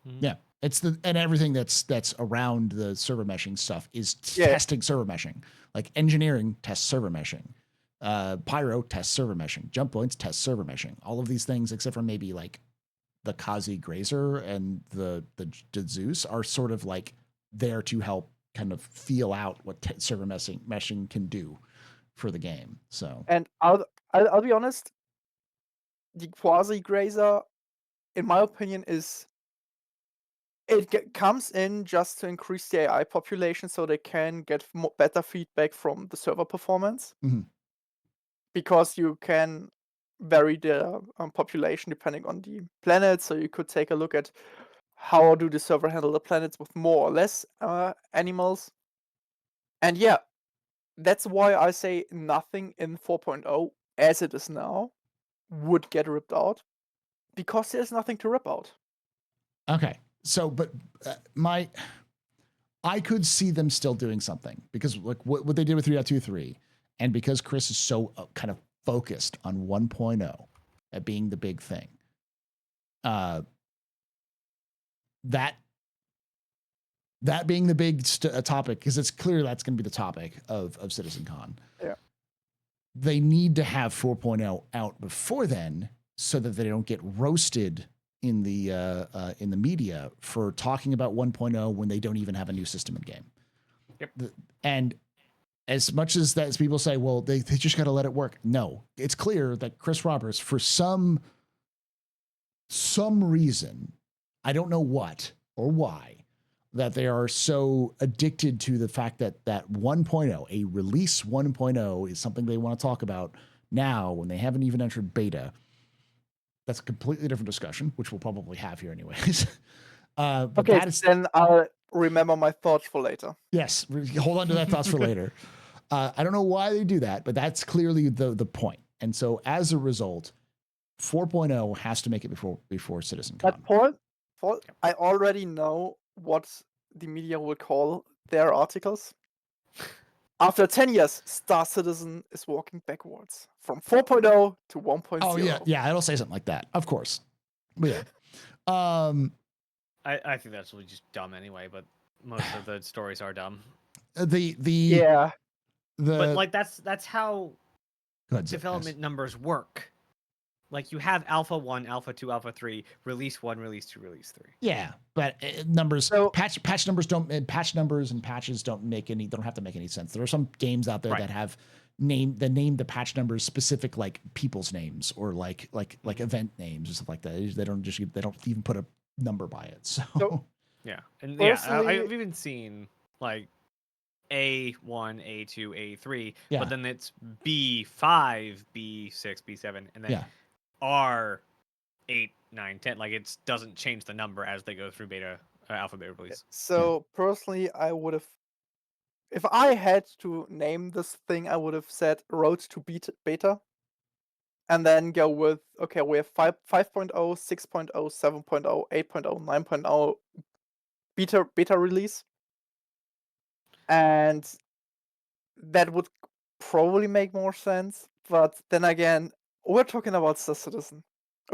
Yeah. It's and everything that's around the server meshing stuff is testing server meshing. Like engineering tests server meshing. Pyro tests server meshing. Jump points test server meshing. All of these things, except for maybe like the Kazi Grazer and the Zeus, are sort of like there to help kind of feel out what server meshing can do for the game. So, and I'll be honest, the Quasi Grazer, in my opinion, is It comes in just to increase the AI population so they can get better feedback from the server performance. Mhm. Because you can vary the population depending on the planet. So you could take a look at how do the server handle the planets with more or less animals. And yeah, that's why I say nothing in 4.0 as it is now would get ripped out, because there's nothing to rip out. Okay. So, but I could see them still doing something because like what they did with 3.23, and because Chris is so kind of focused on 1.0 at being the big thing, that being the big topic, because it's clear that's going to be the topic of CitizenCon. Yeah. They need to have 4.0 out before then so that they don't get roasted in the media for talking about 1.0 when they don't even have a new system in game. Yep. And as much as that, as people say, well, they just got to let it work. No, it's clear that Chris Roberts, for some reason, I don't know what or why, that they are so addicted to the fact that 1.0, a release 1.0, is something they want to talk about now when they haven't even entered beta. That's a completely different discussion, which we'll probably have here anyways. But Okay, that is, then I'll remember my thoughts for later. yes, hold on to that thoughts for later. I don't know why they do that, but that's clearly the point. And so as a result, 4.0 has to make it before CitizenCon. But Paul, I already know what the media will call their articles. After 10 years, Star Citizen is walking backwards from 4.0 to 1.0. Oh yeah, it'll say something like that, of course. But yeah, I think that's really just dumb anyway. But most of the stories are dumb. Yeah. But like that's how development development numbers work. Like you have Alpha 1, Alpha 2, Alpha 3, Release 1, Release 2, Release 3. Yeah, but numbers, So- patch numbers don't, patch numbers and patches don't have to make any sense. There are some games out there Right. that have name the patch numbers specific, like people's names or like event names or stuff like that. They don't even put a number by it. So Yeah, and Personally- I've even seen like A1, A2, A3, Yeah. but then it's B5, B6, B7, and then yeah, R8, 9, 10. Like it doesn't change the number as they go through beta, alpha beta release. So personally, I would have, if I had to name this thing, I would have said Road to Beta, and then go with, okay, we have 5.0, 6.0, 7.0, 8.0, 9.0 beta release, and that would probably make more sense. But then again, we're talking about Star Citizen.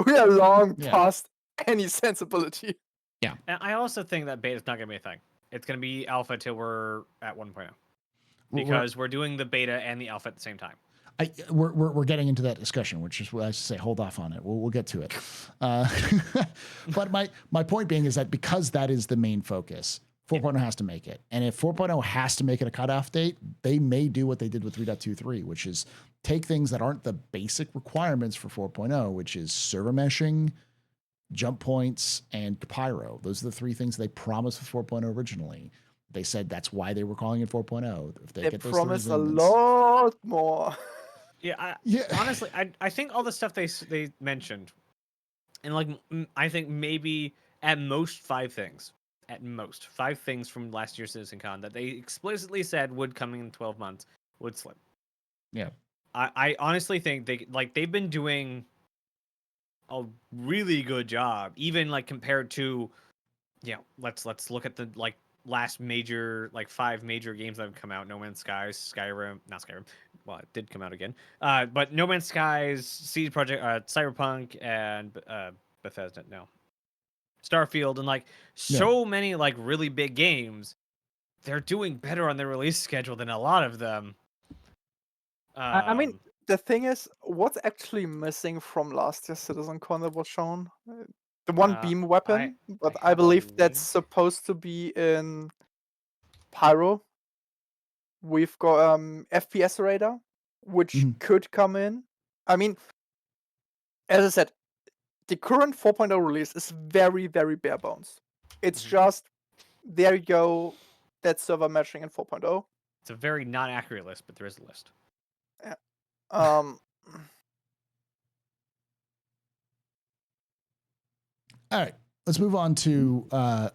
We are long Yeah. past any sensibility. And I also think that beta is not going to be a thing. It's going to be alpha till we're at 1.0 because we're doing the beta and the alpha at the same time. we're getting into that discussion, which is what I say. Hold off on it. We'll get to it. But my point being is that because that is the main focus, 4.0 has to make it. And if 4.0 has to make it a cutoff date, they may do what they did with 3.23, which is take things that aren't the basic requirements for 4.0, which is server meshing, jump points, and pyro. Those are the three things they promised with 4.0 originally. They said that's why they were calling it 4.0. If they get those promise a elements, lot more. Yeah, Yeah. Honestly, I think all the stuff they mentioned, and like I think maybe at most 5 things, from last year's CitizenCon that they explicitly said would come in 12 months would slip. Yeah. I honestly think they've been doing a really good job, even like compared to, let's look at the like last major 5 major games that have come out: No Man's Skies, not Skyrim. Well, it did come out again. But No Man's Skies, Siege Project, Cyberpunk, and Bethesda. No, Starfield, and like so many like really big games. They're doing better on their release schedule than a lot of them. I mean, the thing is, what's actually missing from last year's CitizenCon that was shown? The one beam weapon, but I have a believe that's link. supposed to be in Pyro. We've got FPS radar, which could come in. I mean, as I said, the current 4.0 release is very, very bare bones. It's just, there you go, that's server meshing in 4.0. It's a very not accurate list, but there is a list. Um, All right, let's move on to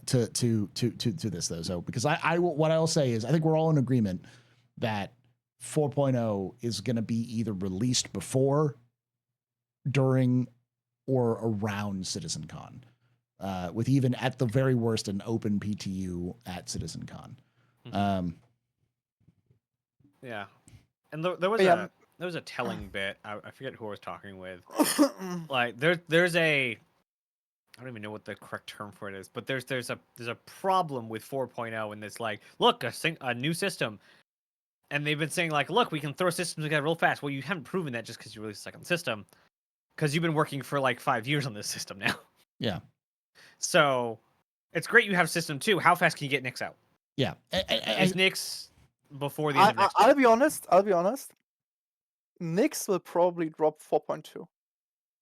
this though. So because what I will say is I think we're all in agreement that 4.0 is going to be either released before, during, or around CitzenCon, with even at the very worst an open PTU at CitzenCon. Yeah, and there was a telling bit. I forget who I was talking with. Like there's a, I don't even know what the correct term for it is, but there's a problem with 4.0, and it's like, look, a new system, and they've been saying like, look, we can throw systems together real fast. Well, you haven't proven that just because you released a second system, because you've been working for like 5 years on this system now. Yeah. So it's great you have system 2. How fast can you get Nyx out? Yeah. Is Nyx before the end of next I'll be honest. Nyx will probably drop 4.2.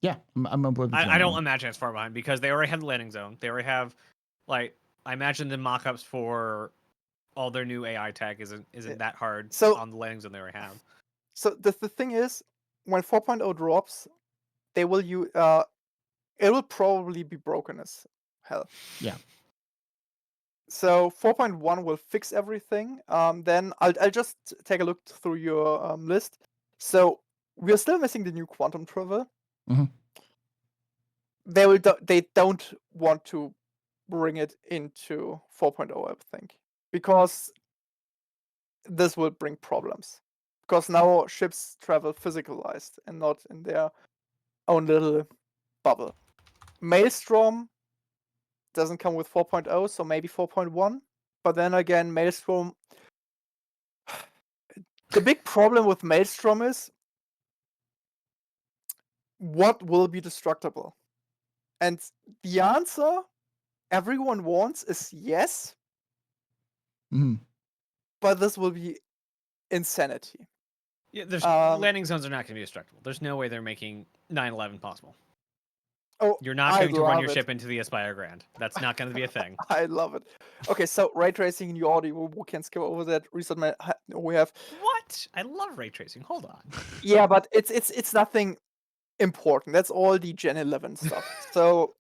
Yeah, I'm with you. I don't imagine it's far behind, because they already have the landing zone. They already have, like, I imagine the mock-ups for all their new AI tech isn't that hard on the landing zone they already have. So the thing is, when 4.0 drops, they will it will probably be broken as hell. Yeah. So 4.1 will fix everything. Then I'll just take a look through your list. So we are still missing the new quantum travel. Mm-hmm. They don't want to bring it into 4.0, I think, because this will bring problems. Because now ships travel physicalized and not in their own little bubble. Maelstrom doesn't come with 4.0, so maybe 4.1. But then again, Maelstrom... The big problem with Maelstrom is, what will be destructible? And the answer everyone wants is yes. Mm-hmm. But this will be insanity. Yeah, landing zones are not going to be destructible. There's no way they're making 9/11 possible. Oh, you're not going to run your ship into the Aspire Grand. That's not going to be a thing. I love it. Okay, so ray tracing in your audio, we can skip over that. Reset we have. What? I love ray tracing. Hold on. Yeah, but it's nothing important. That's all the Gen 11 stuff. So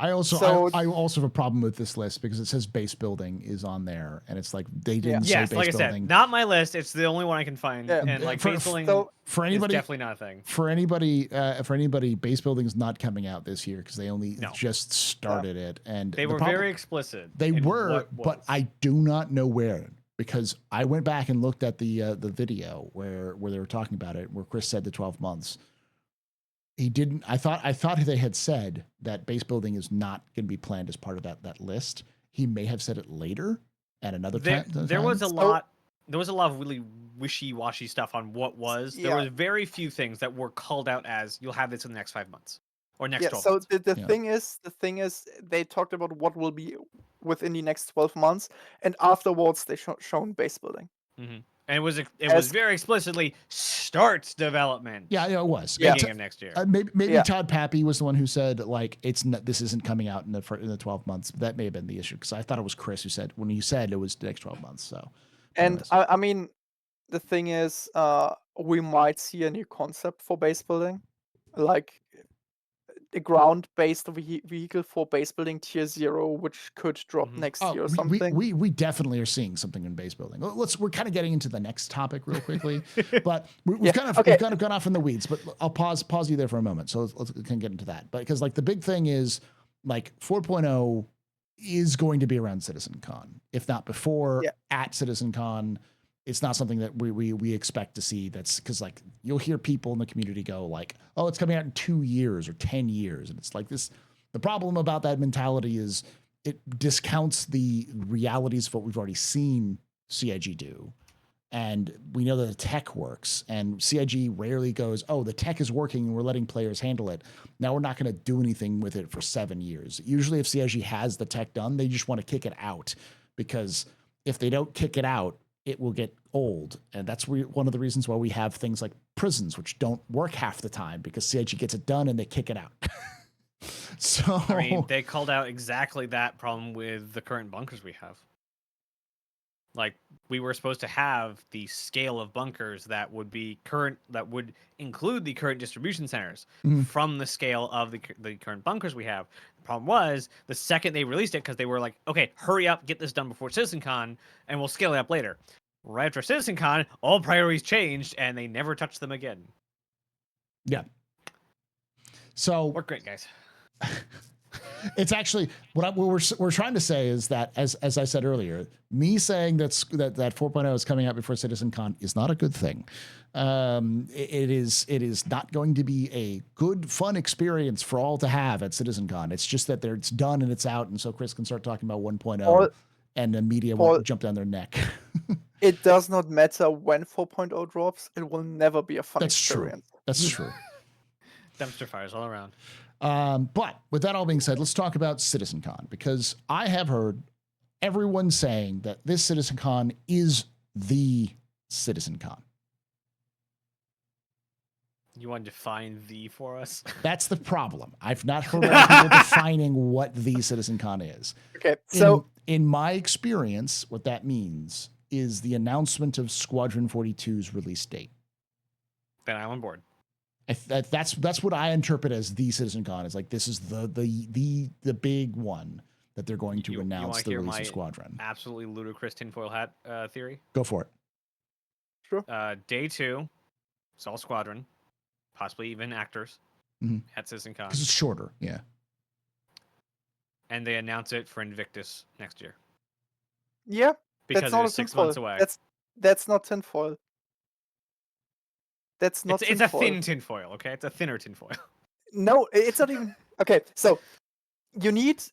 I also have a problem with this list because it says base building is on there, and it's like they didn't say base like I building. said, not my list. It's the only one I can find, and like base building for anybody, is definitely not a thing. For anybody, base building is not coming out this year because they only just started it, and they were very explicit. They were, but I do not know where, because I went back and looked at the video where they were talking about it, where Chris said the 12 months. He didn't. I thought they had said that base building is not going to be planned as part of that list. He may have said it later at another time. There was a lot. There was a lot of really wishy-washy stuff on what was. There was very few things that were called out as you'll have this in the next 5 months or next 12 months. So the thing is, they talked about what will be within the next 12 months, and afterwards they shown base building. Mm-hmm. And it was very explicitly starts development. Yeah, it was. Beginning of next year. Maybe Todd Pappy was the one who said like this isn't coming out in the 12 months. That may have been the issue, because I thought it was Chris who said when he said it was the next 12 months. So, and I mean, the thing is, we might see a new concept for base building, like a ground-based vehicle for base building tier 0, which could drop next year or something. We definitely are seeing something in base building. We're kind of getting into the next topic real quickly, but we've kind of gone off in the weeds. But I'll pause you there for a moment, so let's can get into that. But because like the big thing is like 4.0 is going to be around CitzenCon, if not before, at CitzenCon. It's not something that we expect to see. That's because like you'll hear people in the community go like, oh, it's coming out in 2 years or 10 years. And it's like this, the problem about that mentality is it discounts the realities of what we've already seen CIG do. And we know that the tech works, and CIG rarely goes, oh, the tech is working and we're letting players handle it. Now we're not going to do anything with it for 7 years. Usually if CIG has the tech done, they just want to kick it out, because if they don't kick it out, it will get old. And that's one of the reasons why we have things like prisons, which don't work half the time, because CIG gets it done and they kick it out. So I mean, they called out exactly that problem with the current bunkers we have. Like, we were supposed to have the scale of bunkers that would be that would include the current distribution centers from the scale of the current bunkers we have. The problem was, the second they released it, because they were like, okay, hurry up, get this done before CitizenCon, and we'll scale it up later. Right after CitizenCon, all priorities changed, and they never touched them again. yeah. So Work great, guys. it's actually what we're trying to say is that, as I said earlier, me saying that 4.0 is coming out before CitizenCon is not a good thing. It is not going to be a good, fun experience for all to have at CitizenCon. It's just that it's done and it's out, and so Chris can start talking about 1.0, and the media won't jump down their neck. It does not matter when 4.0 drops; it will never be a fun experience. That's true. Dumpster fires all around. But with that all being said, let's talk about CitizenCon, because I have heard everyone saying that this CitizenCon is the CitizenCon. You want to define "the" for us? That's the problem. I've not heard a lot of people defining what the CitizenCon is. Okay, so in my experience, what that means is the announcement of Squadron 42's release date. Then I'm on board. That's what I interpret as the CitizenCon. It's like, this is the big one that they're going to announce the release of Squadron. Absolutely ludicrous tinfoil hat theory. Go for it. Sure. Day 2, it's all Squadron, possibly even actors at CitizenCon. Because it's shorter, yeah. And they announce it for Invictus next year. Yeah, because that's it is 6 tinfoil. months away. That's not tinfoil. That's not It's a thin tinfoil, okay? It's a thinner tinfoil. No, it's not even. Okay, so you need,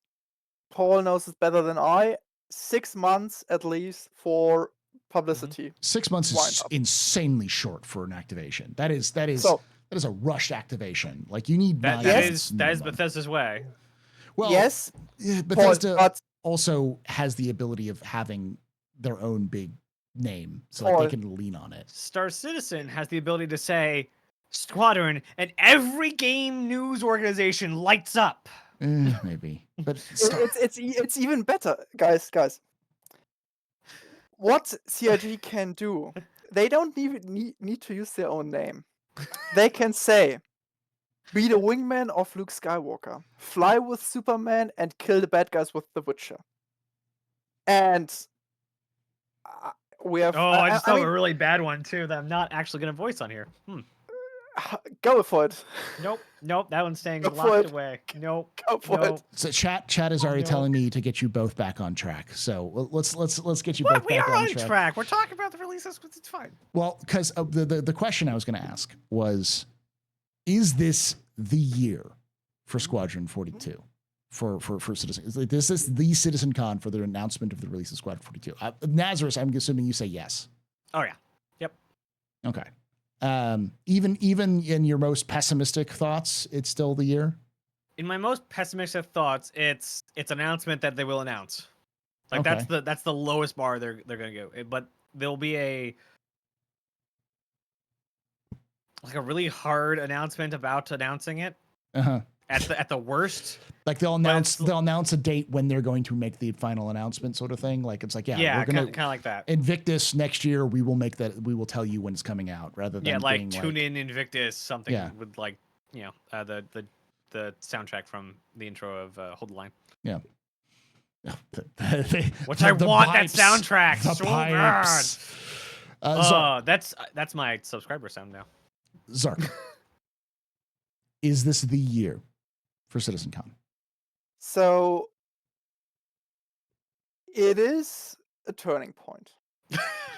Paul knows it better than I, 6 months at least for publicity. 6 months is insanely short for an activation. That is a rushed activation. Like, you need that is Bethesda's way. Well, yes, Bethesda also has the ability of having their own big name, so like, they can lean on it. Star Citizen has the ability to say Squadron, and every game news organization lights up. Maybe, but it's even better, guys. What CIG can do, they don't even need to use their own name. They can say, be the wingman of Luke Skywalker, fly with Superman, and kill the bad guys with The Witcher. And we have. I just thought of a really bad one too that I'm not actually going to voice on here. Go for it. Nope. That one's staying locked away. Nope. Go for it. So chat is already telling me to get you both back on track. So let's get you both back on track. We are on track. We're talking about the releases. It's fine. Well, because the question I was going to ask was, is this the year for Squadron 42? For Citizen, this is the CitizenCon for the announcement of the release of Squadron 42. Nazareth, I'm assuming you say yes. Oh yeah. Yep. Okay. Even in your most pessimistic thoughts, it's still the year. In my most pessimistic thoughts, it's an announcement that they will announce. Like, that's the lowest bar they're gonna go. But there'll be a really hard announcement about announcing it. At the worst, like they'll announce a date when they're going to make the final announcement, sort of thing. Like, it's like, we're gonna kind of like that. Invictus next year, we will make that. We will tell you when it's coming out, rather than like tune in Invictus something with the soundtrack from the intro of Hold the Line. Yeah. Which I want pipes, that soundtrack the so pipes. bad. That's my subscriber sound now. Zark, is this the year for CitizenCon? So it is a turning point.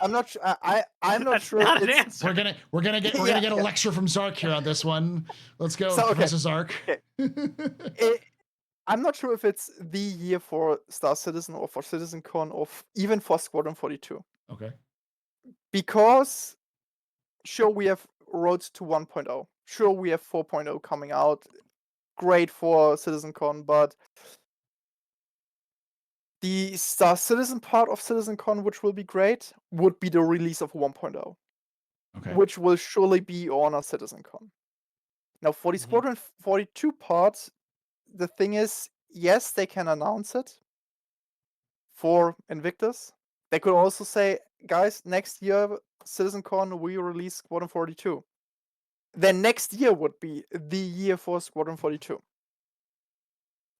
I'm not sure. I'm not sure. Not an answer. We're gonna get a lecture from Zark here on this one. Let's go, Professor Zark. Okay. I'm not sure if it's the year for Star Citizen or for CitizenCon or even for Squadron 42. Okay. Because sure, we have Road to 1.0. Sure, we have 4.0 coming out. Great for CitizenCon, but the Star Citizen part of CitizenCon, which will be great, would be the release of 1.0. Okay. Which will surely be on a CitizenCon. Now, for the Squadron 42 part, the thing is, yes, they can announce it for Invictus. They could also say, guys, next year, CitizenCon, we release Squadron 42. Then next year would be the year for Squadron 42.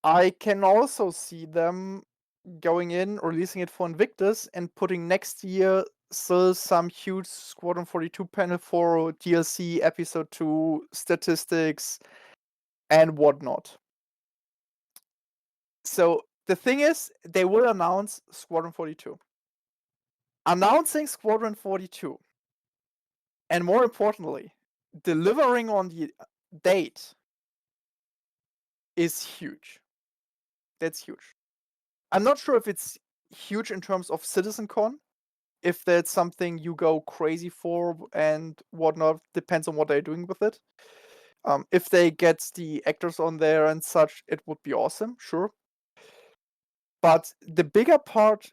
I can also see them going in, releasing it for Invictus, and putting next year still some huge Squadron 42 panel for DLC, Episode 2, statistics, and whatnot. So the thing is, they will announce Squadron 42. Announcing Squadron 42, and more importantly, delivering on the date is huge. That's huge. I'm not sure if it's huge in terms of CitizenCon, if that's something you go crazy for and whatnot, depends on what they're doing with it. If they get the actors on there and such, it would be awesome, sure. But the bigger part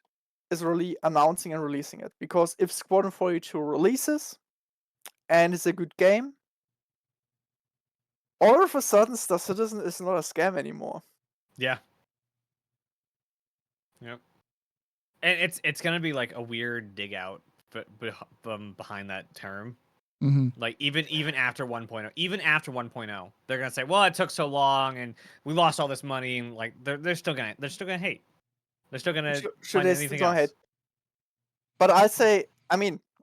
is really announcing and releasing it. Because if Squadron 42 releases and it's a good game, all of a sudden Star Citizen is not a scam anymore. Yeah. Yep. And it's gonna be like a weird dig out, but behind that term. Mm-hmm. Like even after 1.0, they're gonna say, well, it took so long and we lost all this money, and like they're still gonna hate. They're still gonna Should find they anything still else. hate? But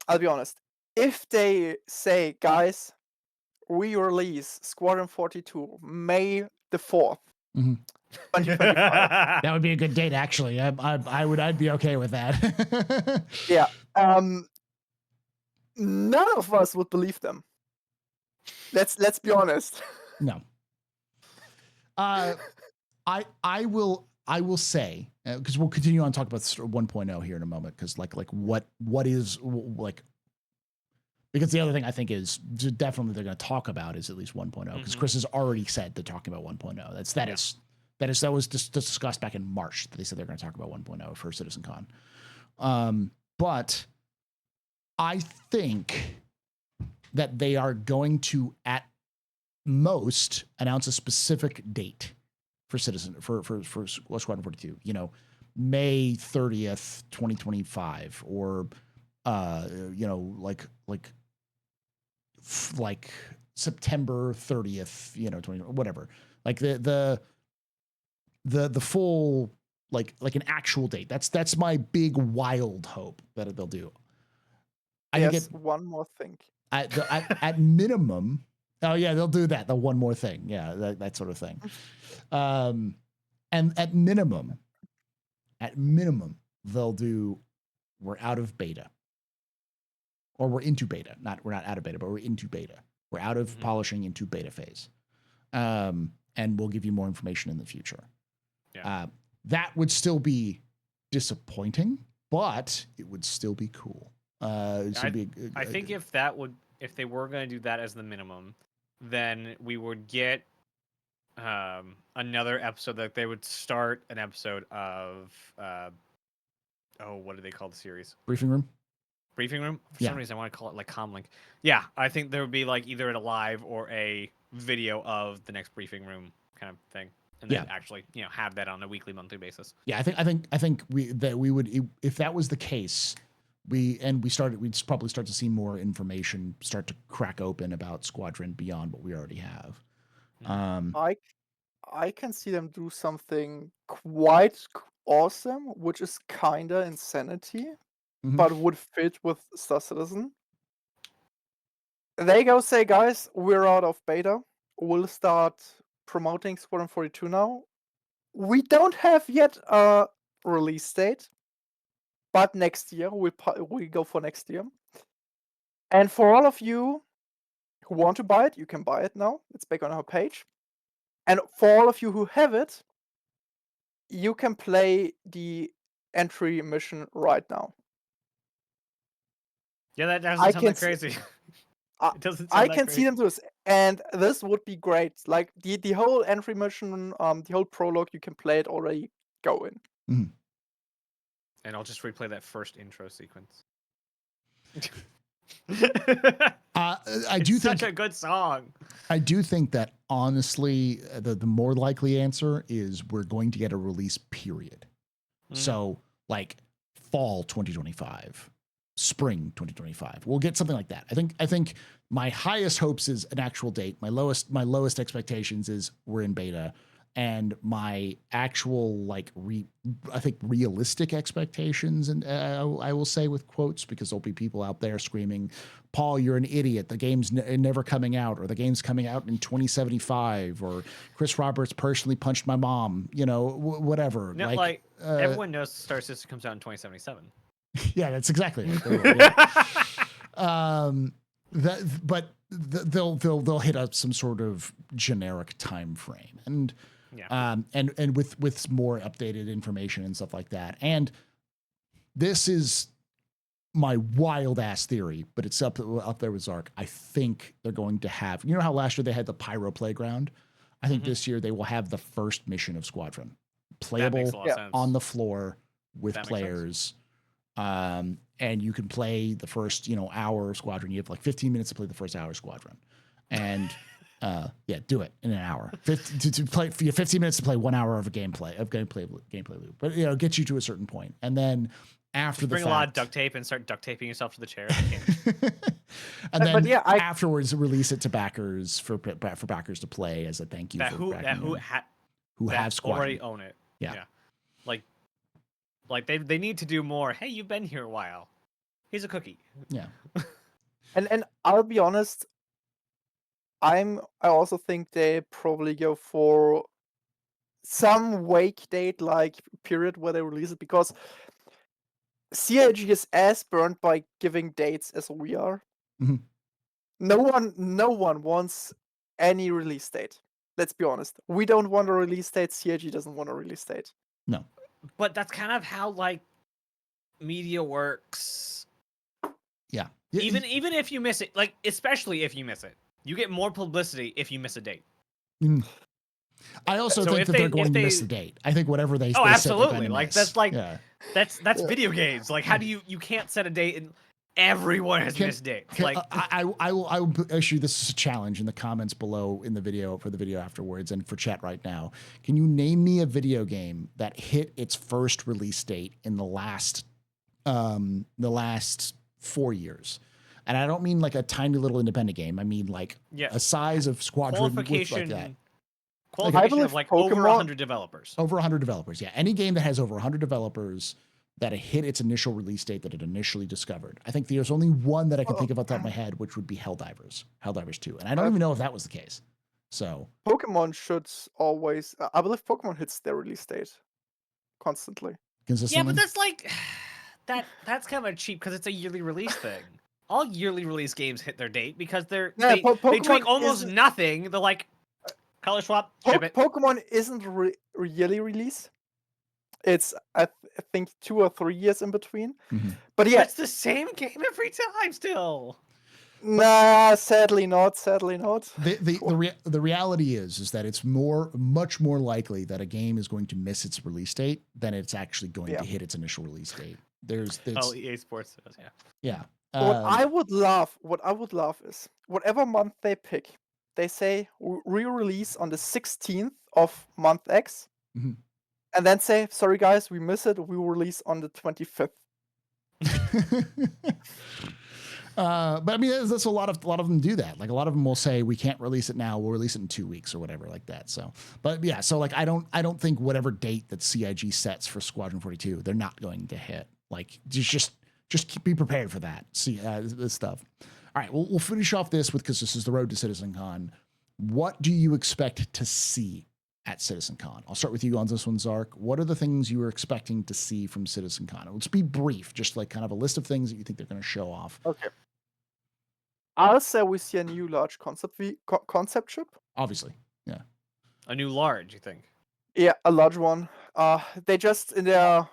I'll be honest. If they say, guys, we release Squadron 42 May the 4th, Mm-hmm. 2025. That would be a good date, actually. I'd be okay with that. Yeah. None of us would believe them. Let's be honest. No. I will say, because we'll continue on talk about 1.0 here in a moment, because like what is like, because the other thing I think is definitely they're going to talk about is at least 1.0, because Chris has already said they're talking about 1.0. That was discussed back in March that they said they're going to talk about 1.0 for CitizenCon. But I think that they are going to at most announce a specific date for Squadron 42. You know, May 30th, 2025, or like September 30th, 20, whatever. Like the full like an actual date. That's my big wild hope that they'll do. Yes, one more thing. At minimum. Oh yeah, they'll do that. The one more thing. Yeah, that sort of thing. And at minimum, they'll do, we're out of beta. Or we're into beta. We're not out of beta, but we're into beta. We're out of polishing into beta phase. And we'll give you more information in the future. Yeah. That would still be disappointing, but it would still be cool. I think if they were going to do that as the minimum, then we would get another episode. That they would start an episode of what do they call the series? Briefing room. For some reason I want to call it like Comlink. Yeah, I think there would be like either a live or a video of the next briefing room kind of thing, and then actually have that on a weekly, monthly basis. Yeah, I think we would, if that was the case, we'd probably start to see more information start to crack open about Squadron beyond what we already have. I can see them do something quite awesome, which is kinda insanity, but would fit with Star Citizen. They go say, guys, we're out of beta. We'll start promoting Squadron 42 now. We don't have yet a release date, but next year we go for next year. And for all of you who want to buy it, you can buy it now. It's back on our page. And for all of you who have it, you can play the entry mission right now. Yeah, that doesn't sound that crazy. It doesn't sound I that can crazy. see them do this, and this would be great. Like the whole entry mission, the whole prologue, you can play it already going. Mm-hmm. And I'll just replay that first intro sequence. I It's do such think a good song. I do think that honestly, the more likely answer is we're going to get a release period. So like fall 2025, spring 2025. We'll get something like that. I think my highest hopes is an actual date. My lowest expectations is we're in beta. And my actual I think realistic expectations, and I will say with quotes, because there'll be people out there screaming, "Paul, you're an idiot. The game's never coming out, or the game's coming out in 2075, or Chris Roberts personally punched my mom." Whatever. No, like everyone knows Star Citizen comes out in 2077. Yeah, that's exactly it. They will, yeah. They'll hit up some sort of generic time frame, and and with more updated information and stuff like that. And this is my wild ass theory, but it's up there with Zark. I think they're going to have, how last year they had the Pyro Playground. I think this year they will have the first mission of Squadron playable on the floor with players. And you can play the first, hour of Squadron. You have like 15 minutes to play the first hour of Squadron, and do it in an hour. To play for you, 15 minutes to play 1 hour of gameplay loop, but get you to a certain point, and then after bring a lot of duct tape and start duct taping yourself to the chair. And then afterwards release it to backers for backers to play as a thank you who have Squadron already own it. Yeah. Like they need to do more. Hey, you've been here a while. Here's a cookie. Yeah. And I'll be honest, I also think they probably go for some wake date like period where they release it, because CIG is as burnt by giving dates as we are. Mm-hmm. No one wants any release date. Let's be honest. We don't want a release date. CIG doesn't want a release date. No. But that's kind of how media works. Yeah. Even if you miss it, especially if you miss it, you get more publicity if you miss a date. I also think that they're going to miss the date. I think whatever they Oh, they absolutely. Miss. That's video games. How do you can't set a date and everyone has missed dates. I will issue this as a challenge in the comments below in the video, for the video afterwards, and for chat right now. Can you name me a video game that hit its first release date in the last 4 years? And I don't mean like a tiny little independent game. I mean a size of Squadron with like that. Qualification of over 100 developers. Over 100 developers, yeah. Any game that has over 100 developers that hit its initial release date that it initially discovered. I think there's only one that I can think of off the top of my head, which would be Helldivers 2. And I don't even know if that was the case. So Pokemon should always, I believe Pokemon hits their release date constantly. Consistently? Yeah, but that's kind of cheap because it's a yearly release thing. All yearly release games hit their date because they tweak almost nothing. They're like, color swap, ship it. Pokemon isn't yearly release. It's I think 2 or 3 years in between. Mm-hmm. But yeah, it's the same game every time still. Nah, sadly not. The reality is that it's much more likely that a game is going to miss its release date than it's actually going to hit its initial release date. EA Sports does, yeah. What I would love is whatever month they pick, they say re-release on the 16th of month X, and then say, sorry guys, we miss it. We will release on the 25th. But I mean, that's a lot of them do that. Like a lot of them will say, we can't release it now. We'll release it in 2 weeks or whatever like that. So, but yeah, so I don't think whatever date that CIG sets for Squadron 42, they're not going to hit. Like just be prepared for that. See this stuff. All right, we'll finish off this because this is the road to CitzenCon. What do you expect to see at CitzenCon? I'll start with you on this one, Zark. What are the things you were expecting to see from CitzenCon? Let's be brief, just like kind of a list of things that you think they're going to show off. Okay. I'll say we see a new large concept ship. Obviously, yeah. A new large, you think? Yeah, a large one. They just in their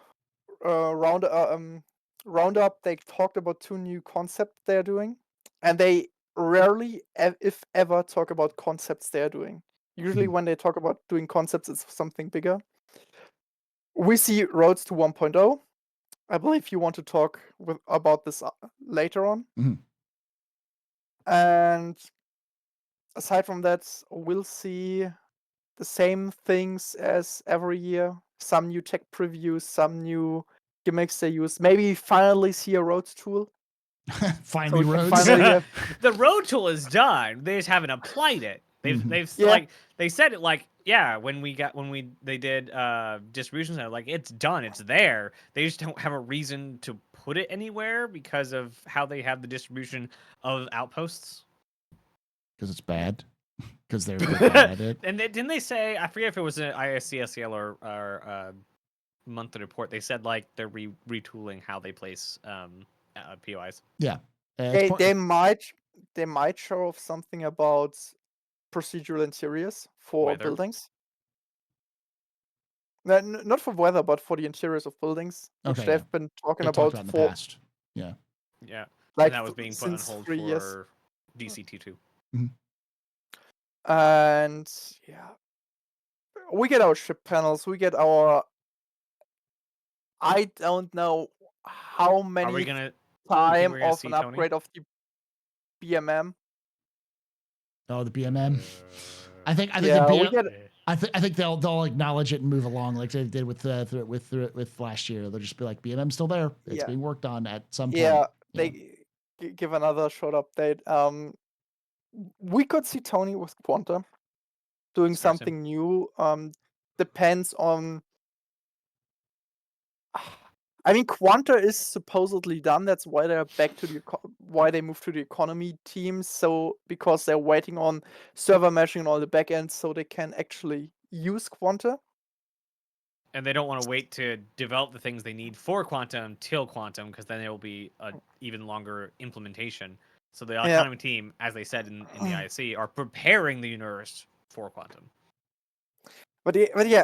roundup they talked about 2 new concepts they're doing, and they rarely, if ever, talk about concepts they're doing. Usually when they talk about doing concepts, it's something bigger. We see Roads to 1.0. I believe you want to talk about this later on. And aside from that, we'll see the same things as every year. Some new tech previews, some new gimmicks they use. Maybe finally see a roads tool. Finally, we can roads. finally have The road tool is done. They just haven't applied it. They've Yeah. like they said it like when they did distribution center, like it's done, it's there. They just don't have a reason to put it anywhere because of how they have the distribution of outposts. Because it's bad. Because they're bad at it. And didn't they say, I forget if it was an ISCSL or monthly report, they said like they're retooling how they place POIs. Yeah. they might show off something about procedural interiors for Weather. buildings. Not for weather, but for the interiors of buildings, which Okay, they've been talking They talked about about in the for past. Yeah. Yeah. like And that was being put on since hold 3 years. for DCT2. And yeah, we get our ship panels. We get our. I don't know how Are we many gonna time we're gonna of see an Tony? upgrade of the BMM. Oh, the BMM. I think Yeah, the we BM, get I think they'll acknowledge it and move along like they did with last year. They'll just be like, BMM's still there. It's Yeah. being worked on at some point. yeah. you know. They give another short update. We could see Tony with Quanta doing Star Sim. something new. Depends on. I mean, Quanta is supposedly done. That's why they're back to why they moved to the economy team. So because they're waiting on server meshing and all the backends, so they can actually use Quanta. And they don't want to wait to develop the things they need for Quantum till Quantum, because then it will be an even longer implementation. So the economy team, as they said in the ISC, are preparing the universe for Quantum. But yeah,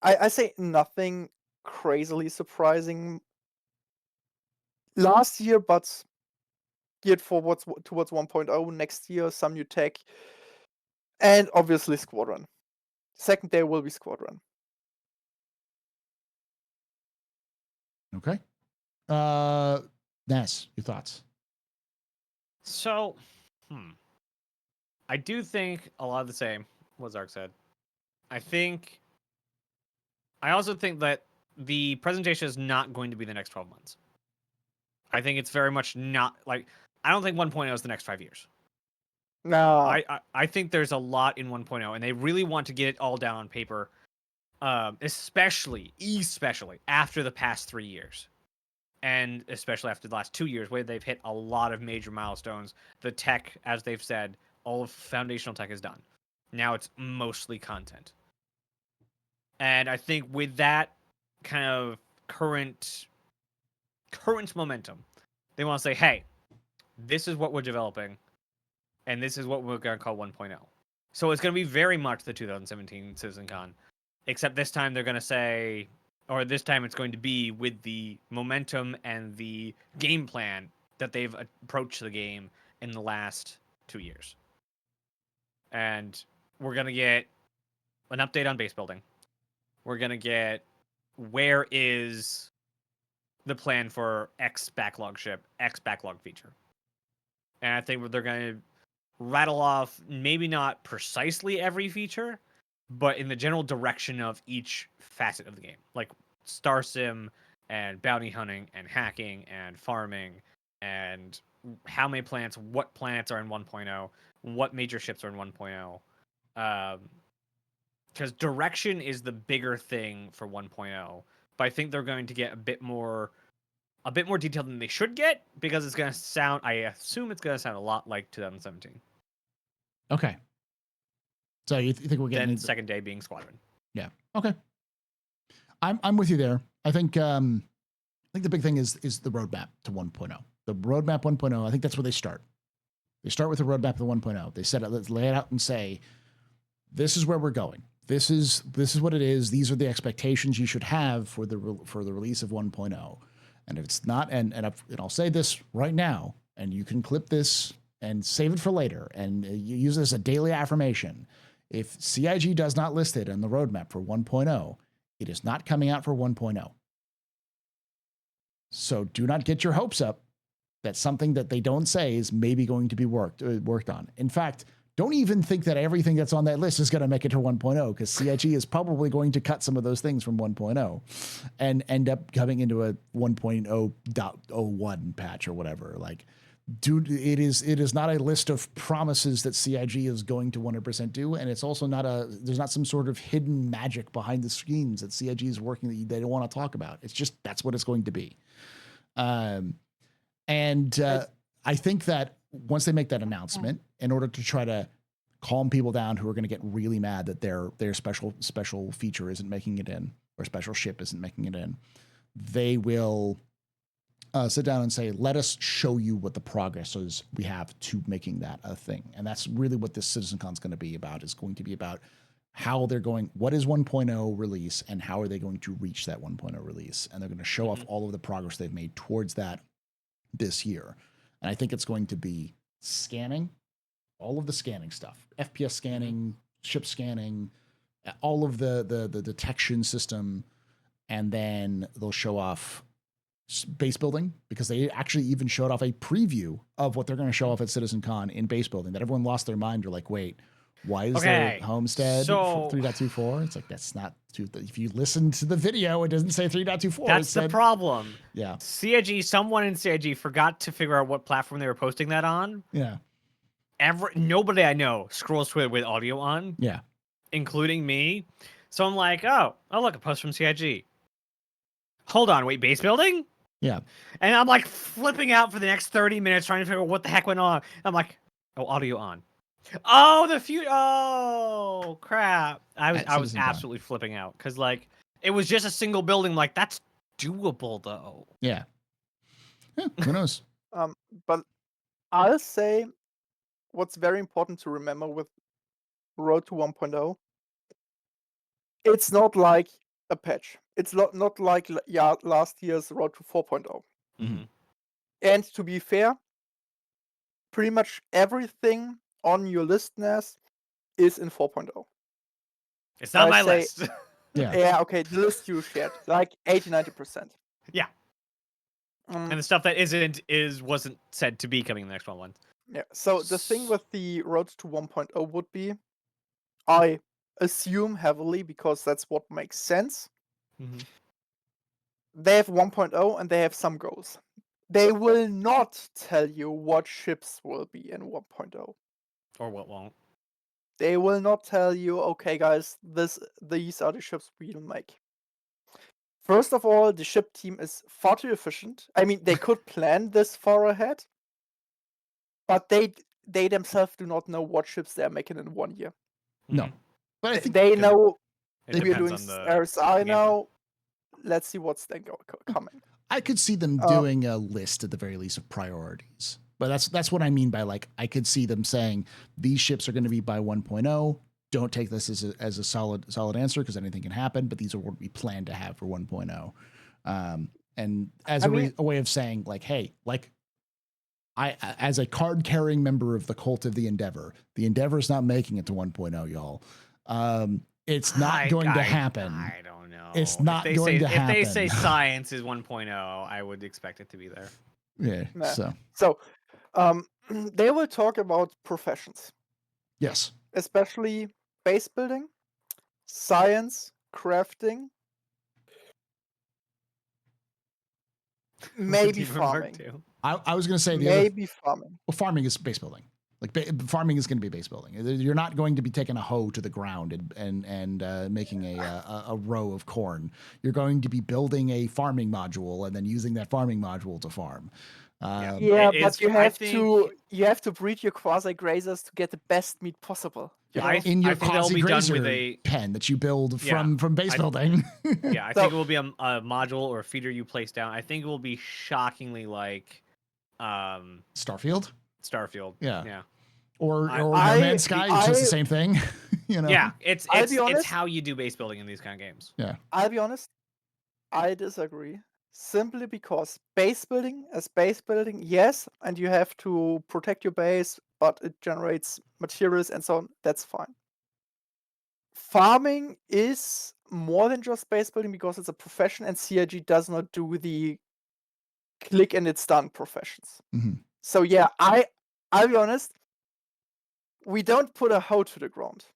I say nothing crazily surprising last year, but geared towards 1.0 next year, some new tech, and obviously Squadron. Second day will be Squadron. Okay. Ness, your thoughts? So, I do think a lot of the same, what Zark said. I also think that the presentation is not going to be the next 12 months. I think it's very much not, like, I don't think 1.0 is the next 5 years. No. I think there's a lot in 1.0, and they really want to get it all down on paper, especially after the past 3 years. And especially after the last 2 years, where they've hit a lot of major milestones. The tech, as they've said, all of foundational tech is done. Now it's mostly content. And I think with that kind of current momentum, they want to say, hey, this is what we're developing, and this is what we're going to call 1.0. So it's going to be very much the 2017 CitzenCon, except this time they're going to say, or this time it's going to be with the momentum and the game plan that they've approached the game in the last 2 years. And we're going to get an update on base building. We're going to get where is the plan for X backlog ship, X backlog feature. And I think they're going to rattle off maybe not precisely every feature, but in the general direction of each facet of the game. Like Star Sim and bounty hunting and hacking and farming and how many planets, what planets are in 1.0, what major ships are in 1.0. Because direction is the bigger thing for 1.0, but I think they're going to get a bit more detailed than they should get, because it's going to sound, I assume it's going to sound a lot like 2017. Okay. So you think we're getting Then second day being Squadron. Yeah. Okay. I'm with you there. I think the big thing is the roadmap to 1.0. The roadmap 1.0. I think that's where they start. They start with the roadmap to 1.0. They set it. Let's lay it out and say, this is where we're going. This is what it is. These are the expectations you should have for the release of 1.0. And if it's not, and I'll say this right now, and you can clip this and save it for later, and you use this as a daily affirmation. If CIG does not list it on the roadmap for 1.0, it is not coming out for 1.0. So do not get your hopes up, That's something that they don't say is maybe going to be worked on. In fact, don't even think that everything that's on that list is going to make it to 1.0, because CIG is probably going to cut some of those things from 1.0 and end up coming into a 1.0.01 patch or whatever. Like, dude, it is not a list of promises that CIG is going to 100% do, and it's also there's not some sort of hidden magic behind the scenes that CIG is working that they don't want to talk about. It's just that's what it's going to be. I think that once they make that announcement, in order to try to calm people down who are going to get really mad that their special feature isn't making it in, or special ship isn't making it in, they will sit down and say, let us show you what the progress is we have to making that a thing. And that's really what this CitizenCon is going to be about. It's going to be about how they're going, what is 1.0 release, and how are they going to reach that 1.0 release. And they're going to show off all of the progress they've made towards that this year. And I think it's going to be scanning, all of the scanning stuff, FPS scanning, ship scanning, all of the detection system. And then they'll show off base building, because they actually even showed off a preview of what they're going to show off at CitizenCon in base building that everyone lost their mind. They're like, wait, why is there Homestead 3.24? It's like, that's not, if you listen to the video, it doesn't say 3.24. That's the problem. Yeah. Someone in CIG forgot to figure out what platform they were posting that on. Yeah. Nobody I know scrolls Twitter with audio on. Yeah. Including me. So I'm like, oh, look, a post from CIG. Hold on, wait, base building? Yeah. And I'm like flipping out for the next 30 minutes trying to figure out what the heck went on. I'm like, oh, audio on. Oh, oh, crap. I was absolutely flipping out, because like it was just a single building. Like, that's doable though. Yeah. Who knows? But I'll say what's very important to remember with Road to 1.0, it's not like a patch. It's not like last year's Road to 4.0. Mm-hmm. And to be fair, pretty much everything on your list, Nas, is in 4.0. It's not my list. Yeah, okay, the list you shared, like 80-90%. Yeah. And the stuff that wasn't said to be coming in the next one. Yeah, so the thing with the Road to 1.0 would be, I assume heavily, because that's what makes sense. Mm-hmm. They have 1.0 and they have some goals. They will not tell you what ships will be in 1.0. Or what won't. They will not tell you, okay, guys, these are the ships we'll make. First of all, the ship team is far too efficient. I mean, they could plan this far ahead, but they themselves do not know what ships they're making in 1 year. No. But I think they know we're doing RSI now. Let's see what's then coming. I could see them doing a list at the very least of priorities. But that's what I mean by, like, I could see them saying these ships are going to be by 1.0. Don't take this as a solid answer, because anything can happen, but these are what we plan to have for 1.0. And as a way of saying, like, hey, like, I, as a card-carrying member of the cult of the Endeavor is not making it to 1.0, y'all. It's not going to happen. I don't know. It's not going to happen. If they say science is 1.0, I would expect it to be there. Yeah. Nah. So they will talk about professions. Yes. Especially base building, science, crafting, maybe farming. I was going to say farming. Well, farming is base building. Like, farming is going to be base building. You're not going to be taking a hoe to the ground and making a row of corn. You're going to be building a farming module and then using that farming module to farm. But you have to breed your quasi grazers to get the best meat possible. In your quasi grazer pen that you build from base building. Yeah, I think it will be a module or a feeder you place down. I think it will be shockingly like Starfield. Yeah. Or No Man's Sky, it's just the same thing. You know. Yeah, it's how you do base building in these kind of games. Yeah. I'll be honest, I disagree. Simply because base building, yes, and you have to protect your base, but it generates materials and so on, that's fine. Farming is more than just base building because it's a profession, and CIG does not do the click and it's done professions. Mhm. So yeah, I'll be honest. We don't put a hoe to the ground,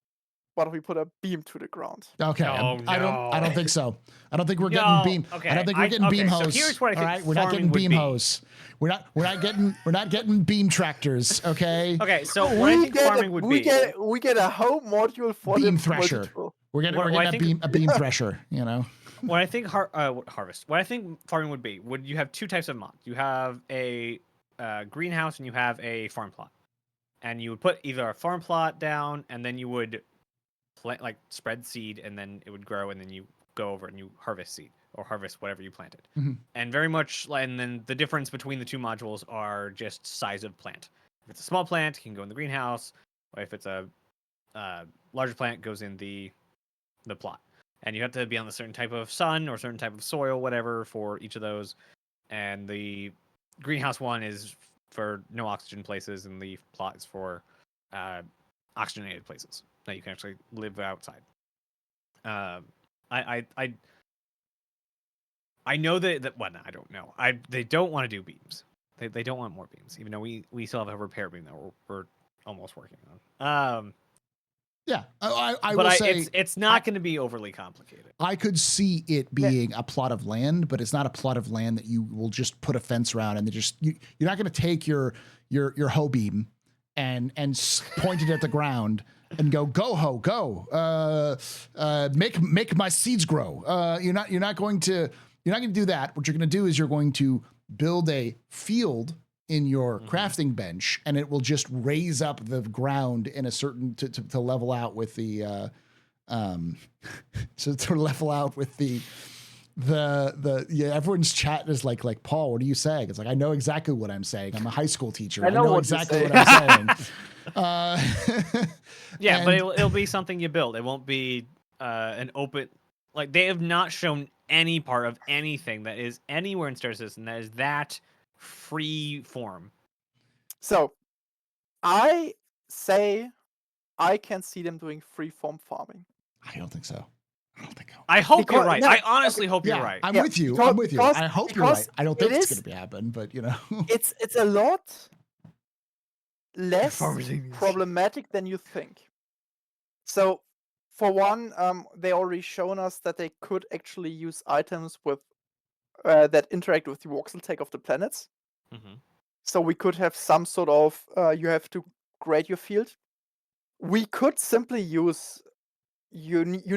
but we put a beam to the ground. Okay, Oh, I don't no. think so. I don't think we're No, getting beam. okay, I don't think we're getting beam okay, hose. so here's what I all think right, we're not getting farming would beam be. hose. We're not getting beam tractors. Okay. Okay, so what I think farming would be. We get a hoe module for Beam the thresher. multi-tool. We're getting What I think- a beam thresher. You know. What I think harvest. What I think farming would be. Would you have two types of mods? You have a greenhouse and you have a farm plot, and you would put either a farm plot down and then you would plant like spread seed and then it would grow and then you go over and you harvest seed or harvest whatever you planted. Mhm. And very much, and then the difference between the two modules are just size of plant. If it's a small plant, it can go in the greenhouse, or if it's a larger plant, it goes in the plot. And you have to be on a certain type of sun or certain type of soil, whatever, for each of those. And the greenhouse one is for no oxygen places, and the plot is for oxygenated places that you can actually live outside. I know that well, no, I don't know. They don't want to do beams. They don't want more beams, even though we still have a repair beam that we're almost working on. Yeah, I but will say it's not going to be overly complicated. I could see it being a plot of land, but it's not a plot of land that you will just put a fence around and you're not going to take your hoe beam and point it at the ground and go ho go make my seeds grow. You're not going to do that. What you're going to do is you're going to build a field in your crafting bench, and it will just raise up the ground in a certain to level out with the so to level out with the everyone's chat is like Paul, what are you saying? It's like, I know exactly what I'm saying. I'm a high school teacher. I know exactly what I'm saying. Yeah, but it'll be something you build. It won't be an open, like they have not shown any part of anything that is anywhere in Star Citizen that is that free form. So I say I can see them doing free-form farming. I don't think so. I hope you're right. I honestly hope you're right. I'm with you. I'm with you. I hope you're right. I don't think it's going to happen, but you know, it's a lot less problematic than you think. So, for one, they already shown us that they could actually use items with that interact with the voxel tag of the planets. Mm-hmm. So we could have some sort of you have to grade your field. We could simply use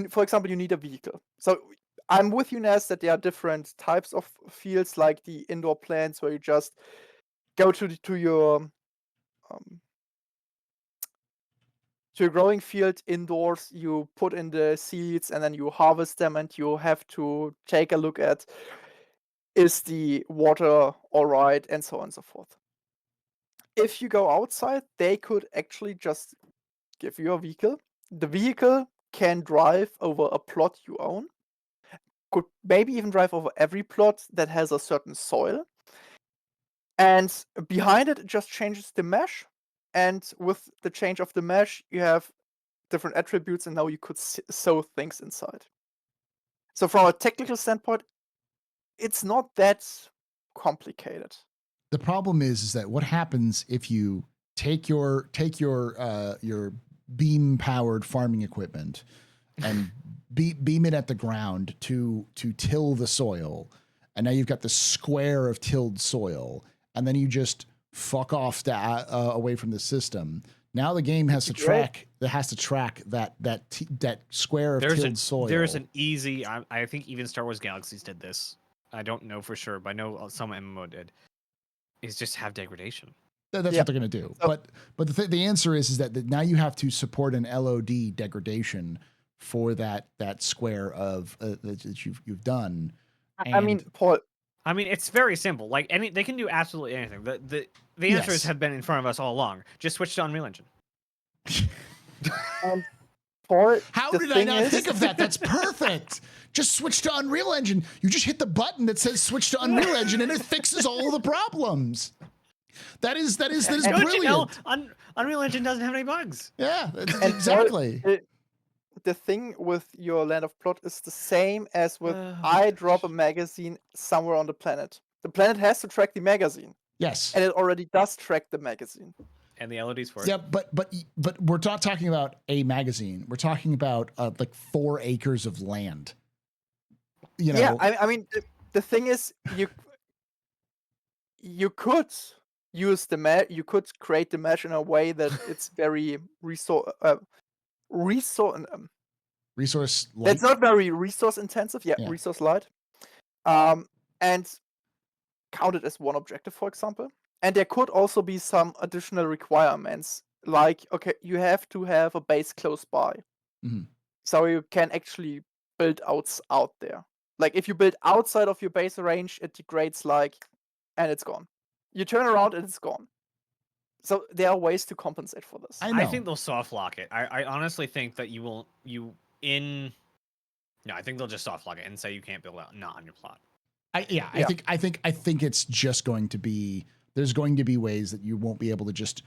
for example, you need a vehicle. So I'm with you, Naz, that there are different types of fields, like the indoor plants where you just go to your growing field indoors, you put in the seeds and then you harvest them, and you have to take a look at, is the water all right, and so on and so forth. If you go outside, they could actually just give you a vehicle. The vehicle can drive over a plot you own, could maybe even drive over every plot that has a certain soil. And behind it just changes the mesh. And with the change of the mesh, you have different attributes, and now you could sow things inside. So from a technical standpoint, it's not that complicated. The problem is that what happens if you take your beam powered farming equipment and beam it at the ground to till the soil, and now you've got the square of tilled soil, and then you just fuck off away from the system. Now the game has to track that square of tilled soil. There's an easy. I think even Star Wars Galaxies did this. I don't know for sure, but I know some MMO did. Is just have degradation. That's what they're going to do. So, but the answer is that now you have to support an LOD degradation for that square of that you've done. I mean, Paul. I mean, it's very simple. Like they can do absolutely anything. The answers have been in front of us all along. Just switch to Unreal Engine. Paul, how did I not think of that? That's perfect. Just switch to Unreal Engine. You just hit the button that says switch to Unreal Engine, and it fixes all the problems. That is brilliant. You know, Unreal Engine doesn't have any bugs. Yeah, exactly. The thing with your land of plot is the same as with I drop a magazine somewhere on the planet. The planet has to track the magazine, Yes. and it already does track the magazine. And the LEDs for it. Yeah, but we're not talking about a magazine. We're talking about like 4 acres of land. You know. Yeah, I mean, the thing is, you could use the mesh. You could create the mesh in a way that it's very resource. Resource light. That's not very resource intensive. Yeah, Yeah. resource light. And count it as one objective, for example. And there could also be some additional requirements, like, okay, you have to have a base close by. Mhm. So you can actually build out there. Like, if you build outside of your base range, it degrades, and it's gone. You turn around and it's gone. So there are ways to compensate for this. I know. I think they'll soft lock it. I honestly think that I think they'll just soft lock it and say you can't build out not on your plot. I think it's just going to be, there's going to be ways that you won't be able to take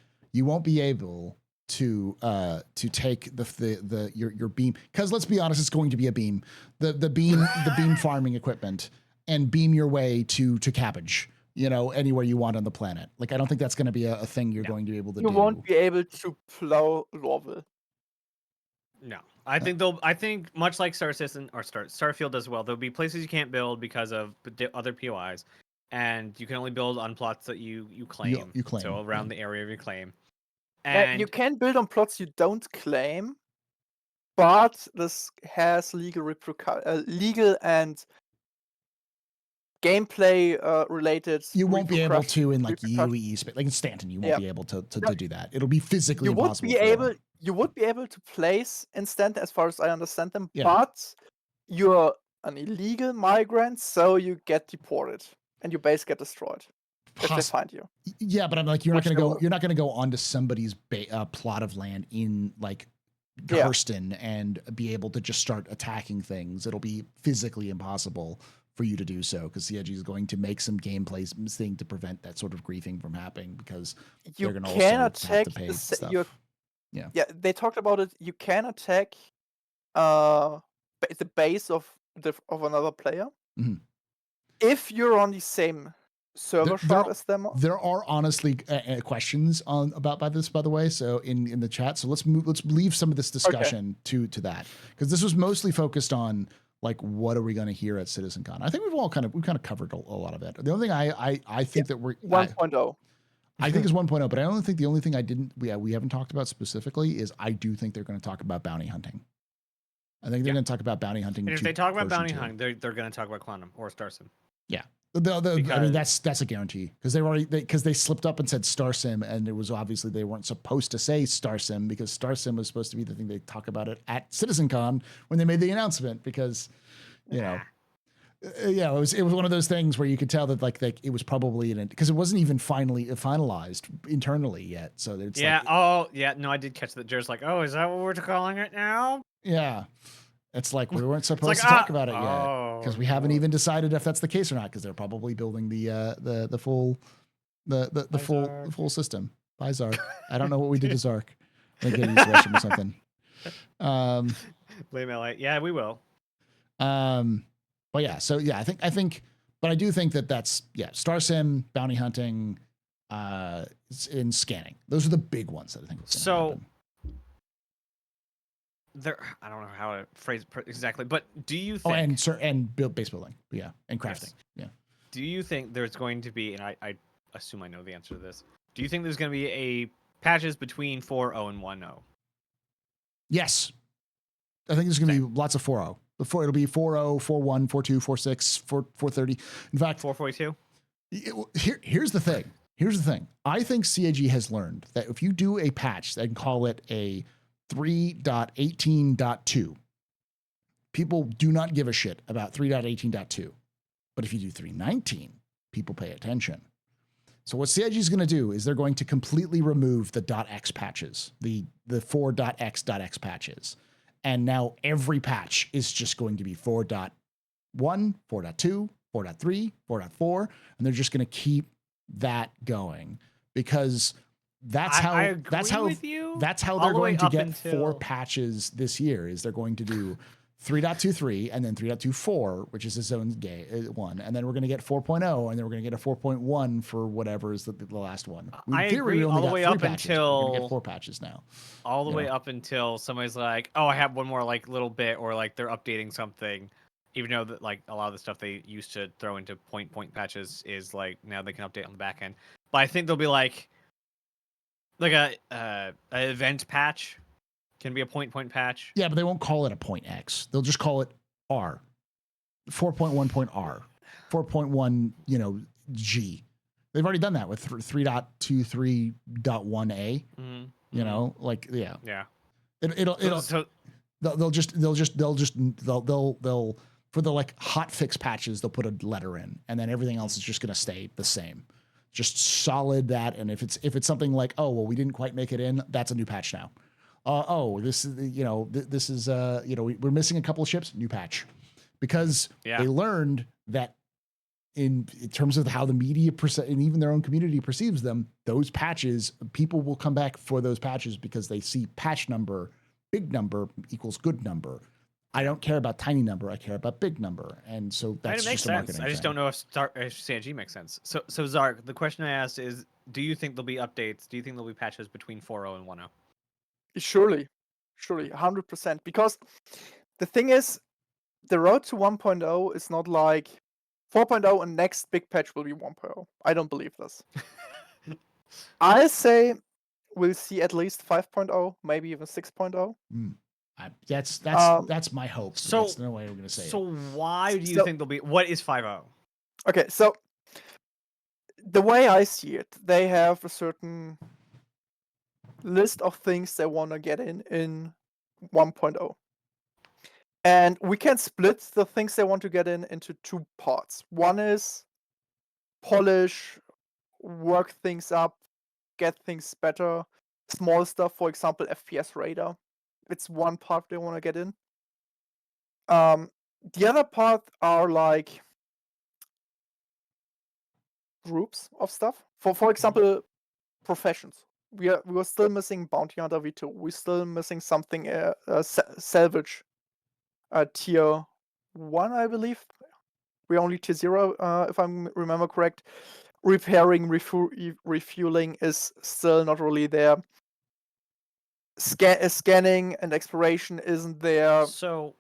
your beam, because let's be honest, it's going to be a beam, the beam farming equipment, and beam your way to cabbage, anywhere you want on the planet. Like, I don't think that's going to be a thing you're going to be able to do. You won't be able to plow Lorville. No, I think much like Star Citizen or Starfield as well, there'll be places you can't build because of other POIs, and you can only build on plots that you claim. You claim. So around the area you claim. And you can build on plots you don't claim, but this has legal and gameplay related. You won't be able to in like UE space, like in Stanton. You won't be able to do that. It'll be physically impossible. You would be able to place in Stanton, as far as I understand them, Yeah. but you're an illegal migrant, so you get deported and your base get destroyed if they find you. Yeah, but I'm like, you're not going to go onto somebody's plot of land in like Hurston and be able to just start attacking things. It'll be physically impossible for you to do so, because CIG is going to make some gameplay thing to prevent that sort of griefing from happening, because they're going to also have to pay stuff. Yeah, they talked about it. You can attack the base of another player if you're on the same server shard as them. There are honestly questions about this, by the way. So in the chat, so let's leave some of this discussion to that, because this was mostly focused on like, what are we going to hear at CitzenCon? I think we've kind of covered a lot of it. The only thing I think that we're 1.0. I think is 1.0, but I only think the only thing we haven't talked about specifically is I do think they're going to talk about bounty hunting. I think they're going to talk about bounty hunting. And if they talk about bounty hunting, they're going to talk about Quantum or Star Sim. Yeah. I mean, that's a guarantee, because they slipped up and said Star Sim, and it was obviously they weren't supposed to say Star Sim, because Star Sim was supposed to be the thing they talk about it at CitzenCon when they made the announcement, because it was one of those things where you could tell that like it was probably because it wasn't even finalized internally yet. So it's no, I did catch that. Jared's like, oh, is that what we're calling it now? Yeah. It's like we weren't supposed to talk about it yet, because we haven't even decided if that's the case or not, because they're probably building the full system. Bye, Zark. I don't know what we did to Zark. I think he used or something. Blame LA. Yeah, we will. But yeah, so yeah, I think, but I do think that's Star Sim, bounty hunting, in scanning. Those are the big ones that I think. So I don't know how to phrase it exactly, but do you think? And base building, yeah, and crafting, yeah. Do you think there's going to be, and I assume I know the answer to this, do you think there's going to be a patches between 4.0 and 1.0? Yes. I think there's going to be lots of 4.0. It'll be 4.0, 4.1, 4.2, 4.6, 4.30. In fact, 4.42. Here's the thing. I think CIG has learned that if you do a patch and call it a 3.18.2, people do not give a shit about 3.18.2. But if you do 3.19, people pay attention. So what CIG is going to do is they're going to completely remove the .x patches, the 4.x.x patches. And now every patch is just going to be 4.1, 4.2, 4.3, 4.4, and they're just going to keep that going, because that's how they're going to get 4 patches this year. Is they're going to do 3.23 and then 3.24, which is its own one. And then we're going to get 4.0 and then we're going to get a 4.1 for whatever is the last one. I agree all the way up We're going to get until 4 patches now. all the way up until somebody's like, "Oh, I have one more like little bit," or like they're updating something. Even though that like a lot of the stuff they used to throw into point patches is like now they can update on the back end. But I think they'll be like a event patch can be a point patch. Yeah, but they won't call it a point X. They'll just call it R. 4.1.R. 4.1, G. They've already done that with 3.23.1a. You know, like Yeah. They'll for the like hot fix patches, they'll put a letter in, and then everything else is just going to stay the same. Just solid that, and if it's something like, oh well, we didn't quite make it in, that's a new patch now. This is this is we're missing a couple of ships, new patch, because they learned that in terms of how the media and even their own community perceives them, those patches, people will come back for those patches because they see patch number, big number equals good number. I don't care about tiny number. I care about big number. And so that's just a marketing thing. I just don't know if CNG makes sense. So Zark, the question I asked is, do you think there'll be updates? Do you think there'll be patches between 4.0 and 1.0? Surely, 100%. Because the thing is, the road to 1.0 is not like 4.0 and next big patch will be 1.0. I don't believe this. I say we'll see at least 5.0, maybe even 6.0. That's my hope. So that's no way we're gonna say it. So why do you think there'll be? What is 5.0? Okay, so the way I see it, they have a certain list of things they want to get in 1.0. And we can split the things they want to get in into two parts. One is polish, work things up, get things better, small stuff, for example, FPS radar. It's one part they want to get in. The other part are like groups of stuff. For example, professions. We were still missing Bounty Hunter V2. We're still missing something salvage tier 1, I believe. We're only tier 0, if I remember correct. Repairing, refueling is still not really there. Scanning and exploration isn't there. So,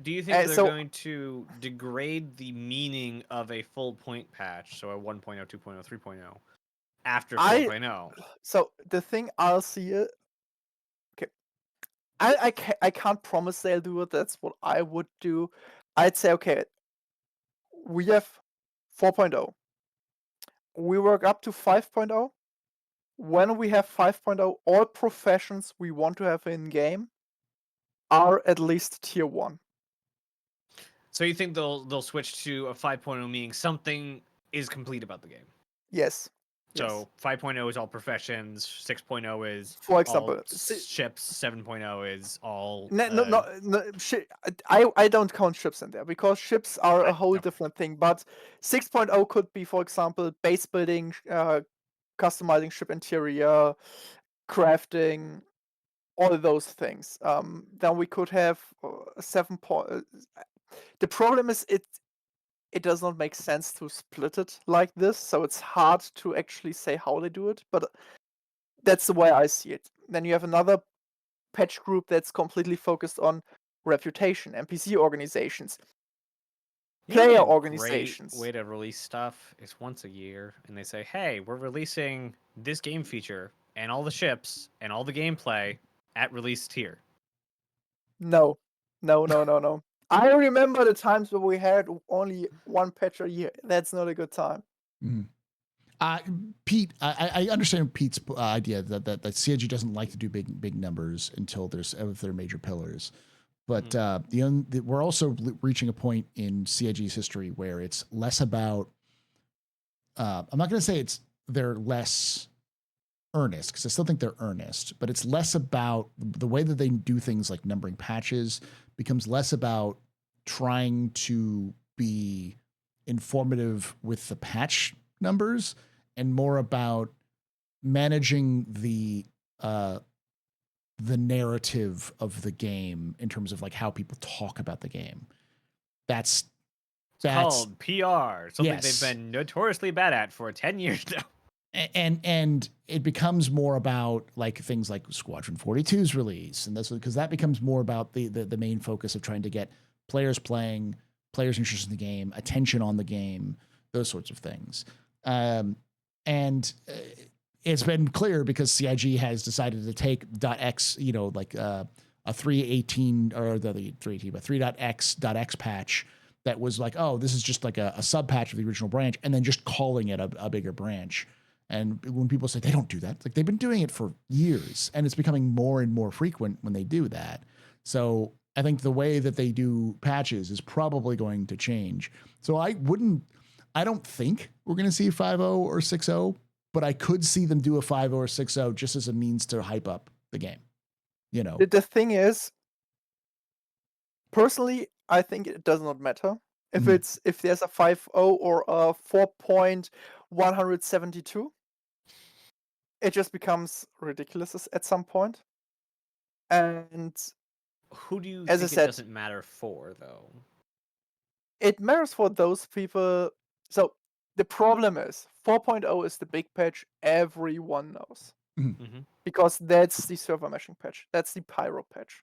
do you think they're going to degrade the meaning of a full point patch, so a 1.0, 2.0, 3.0, after 4.0? So the thing I'll see it. Okay, I can't promise they'll do it. That's what I would do. I'd say, okay, we have 4.0. We work up to 5.0. When we have 5.0, all professions we want to have in game are at least tier 1. So you think they'll switch to a 5.0, meaning something is complete about the game? Yes. So 5.0 is all professions, 6.0 is for example all ships, 7.0 is all no, I don't count ships in there because ships are a whole different thing. But 6.0 could be, for example, base building, customizing ship interior, crafting, all those things. Then we could have 7. The problem is it does not make sense to split it like this, so it's hard to actually say how they do it, but that's the way I see it. Then you have another patch group that's completely focused on reputation, NPC organizations, player organizations. Great way to release stuff is once a year, and they say, hey, we're releasing this game feature and all the ships and all the gameplay at release tier. No. I remember the times where we had only one patch a year. That's not a good time. Pete, I understand Pete's idea that CIG doesn't like to do big numbers until if they're major pillars. But we're also reaching a point in CIG's history where it's less about. I'm not going to say they're less earnest, because I still think they're earnest, but it's less about the way that they do things like numbering patches becomes less about trying to be informative with the patch numbers and more about managing the the narrative of the game in terms of like how people talk about the game. That's called PR, something yes. they've been notoriously bad at for 10 years now. And it becomes more about like things like Squadron 42's release, and this because that becomes more about the main focus of trying to get players playing, players interested in the game, attention on the game, those sorts of things. It's been clear because CIG has decided to take .x, like a 3.18 or the 3.18, but 3.x.x patch that was like, oh, this is just like a sub patch of the original branch, and then just calling it a bigger branch. And when people say they don't do that, like they've been doing it for years, and it's becoming more and more frequent when they do that. So I think the way that they do patches is probably going to change. So I don't think we're going to see 5.0 or 6.0, but I could see them do a 5.0 or 6.0 just as a means to hype up the game. The thing is, personally, I think it does not matter if if there's a 5.0 or a 4.172. It just becomes ridiculous at some point. And who do you as think I said, it doesn't matter for, though? It matters for those people. So the problem is 4.0 is the big patch everyone knows. Mm-hmm. Because that's the server meshing patch. That's the Pyro patch.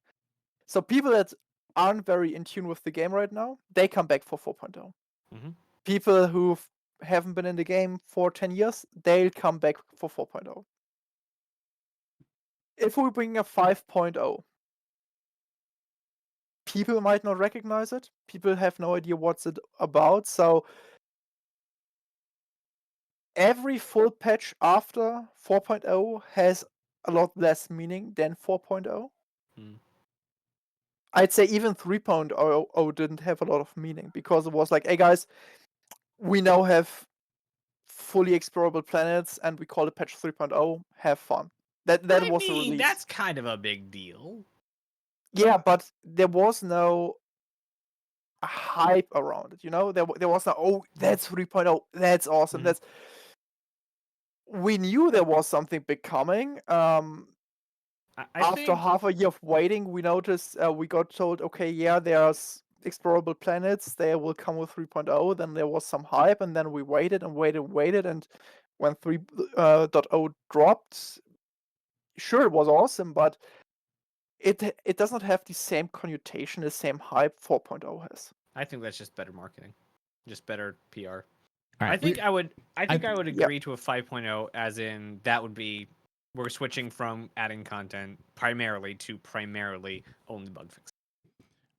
So people that aren't very in tune with the game right now, they come back for 4.0. Mm-hmm. People who haven't been in the game for 10 years, they'll come back for 4.0. If we bring a 5.0, people might not recognize it. People have no idea what's it about. So every full patch after 4.0 has a lot less meaning than 4.0. I'd say even 3.0 didn't have a lot of meaning because it was like, hey guys, we now have fully explorable planets and we call it patch 3.0. Have fun. That was the release. That's kind of a big deal. Yeah, but there was no hype around it. There was no, oh, that's 3.0. That's awesome. We knew there was something big coming. After half a year of waiting, we noticed, we got told, okay, yeah, there's explorable planets. They will come with 3.0. Then there was some hype, and then we waited and waited and waited. And when 3.0 dropped, sure, it was awesome, but it does not have the same connotation, the same hype 4.0 has. I think that's just better marketing, just better PR. Right, I think I would agree to a 5.0, as in that would be we're switching from adding content primarily to primarily only bug fixing.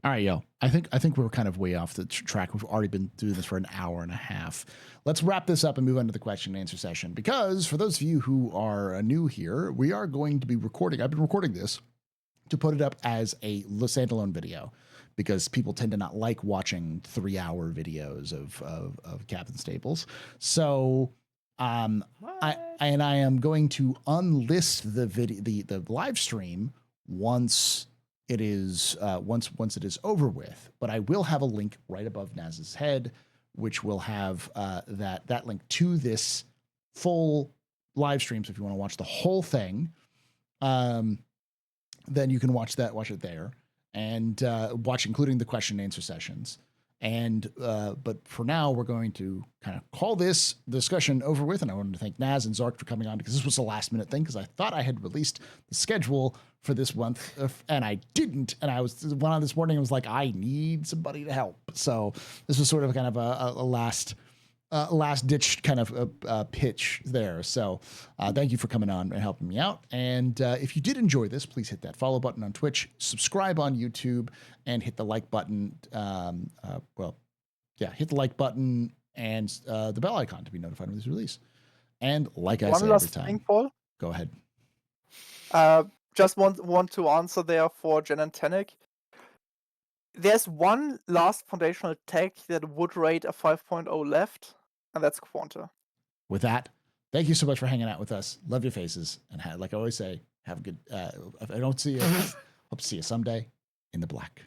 All right, yo. I think we're kind of way off the track. We've already been doing this for an hour and a half. Let's wrap this up and move on to the question and answer session. Because for those of you who are new here, we are going to be recording. I've been recording this to put it up as a standalone video because people tend to not like watching 3-hour videos of Captain Staples. So I am going to unlist the video, the live stream once it is once it is over with. But I will have a link right above Naz's head, which will have that link to this full live stream. So if you want to watch the whole thing, then you can watch it there and watch, including the question and answer sessions. And but for now, we're going to kind of call this discussion over with. And I wanted to thank Naz and Zark for coming on because this was a last minute thing because I thought I had released the schedule for this month and I didn't. And I went on this morning and was like, I need somebody to help. So this was sort of kind of a last ditch kind of pitch there. So thank you for coming on and helping me out. And if you did enjoy this, please hit that follow button on Twitch, subscribe on YouTube, and hit the like button. Hit the like button and the bell icon to be notified when this release. And like I say every time, thing, Paul. Go ahead. Just want to answer there for Jen and Tenek. There's one last foundational tech that would rate a 5.0 left, and that's Quanta. With that, thank you so much for hanging out with us. Love your faces. And like I always say, have a good, if I don't see you, hope to see you someday in the black.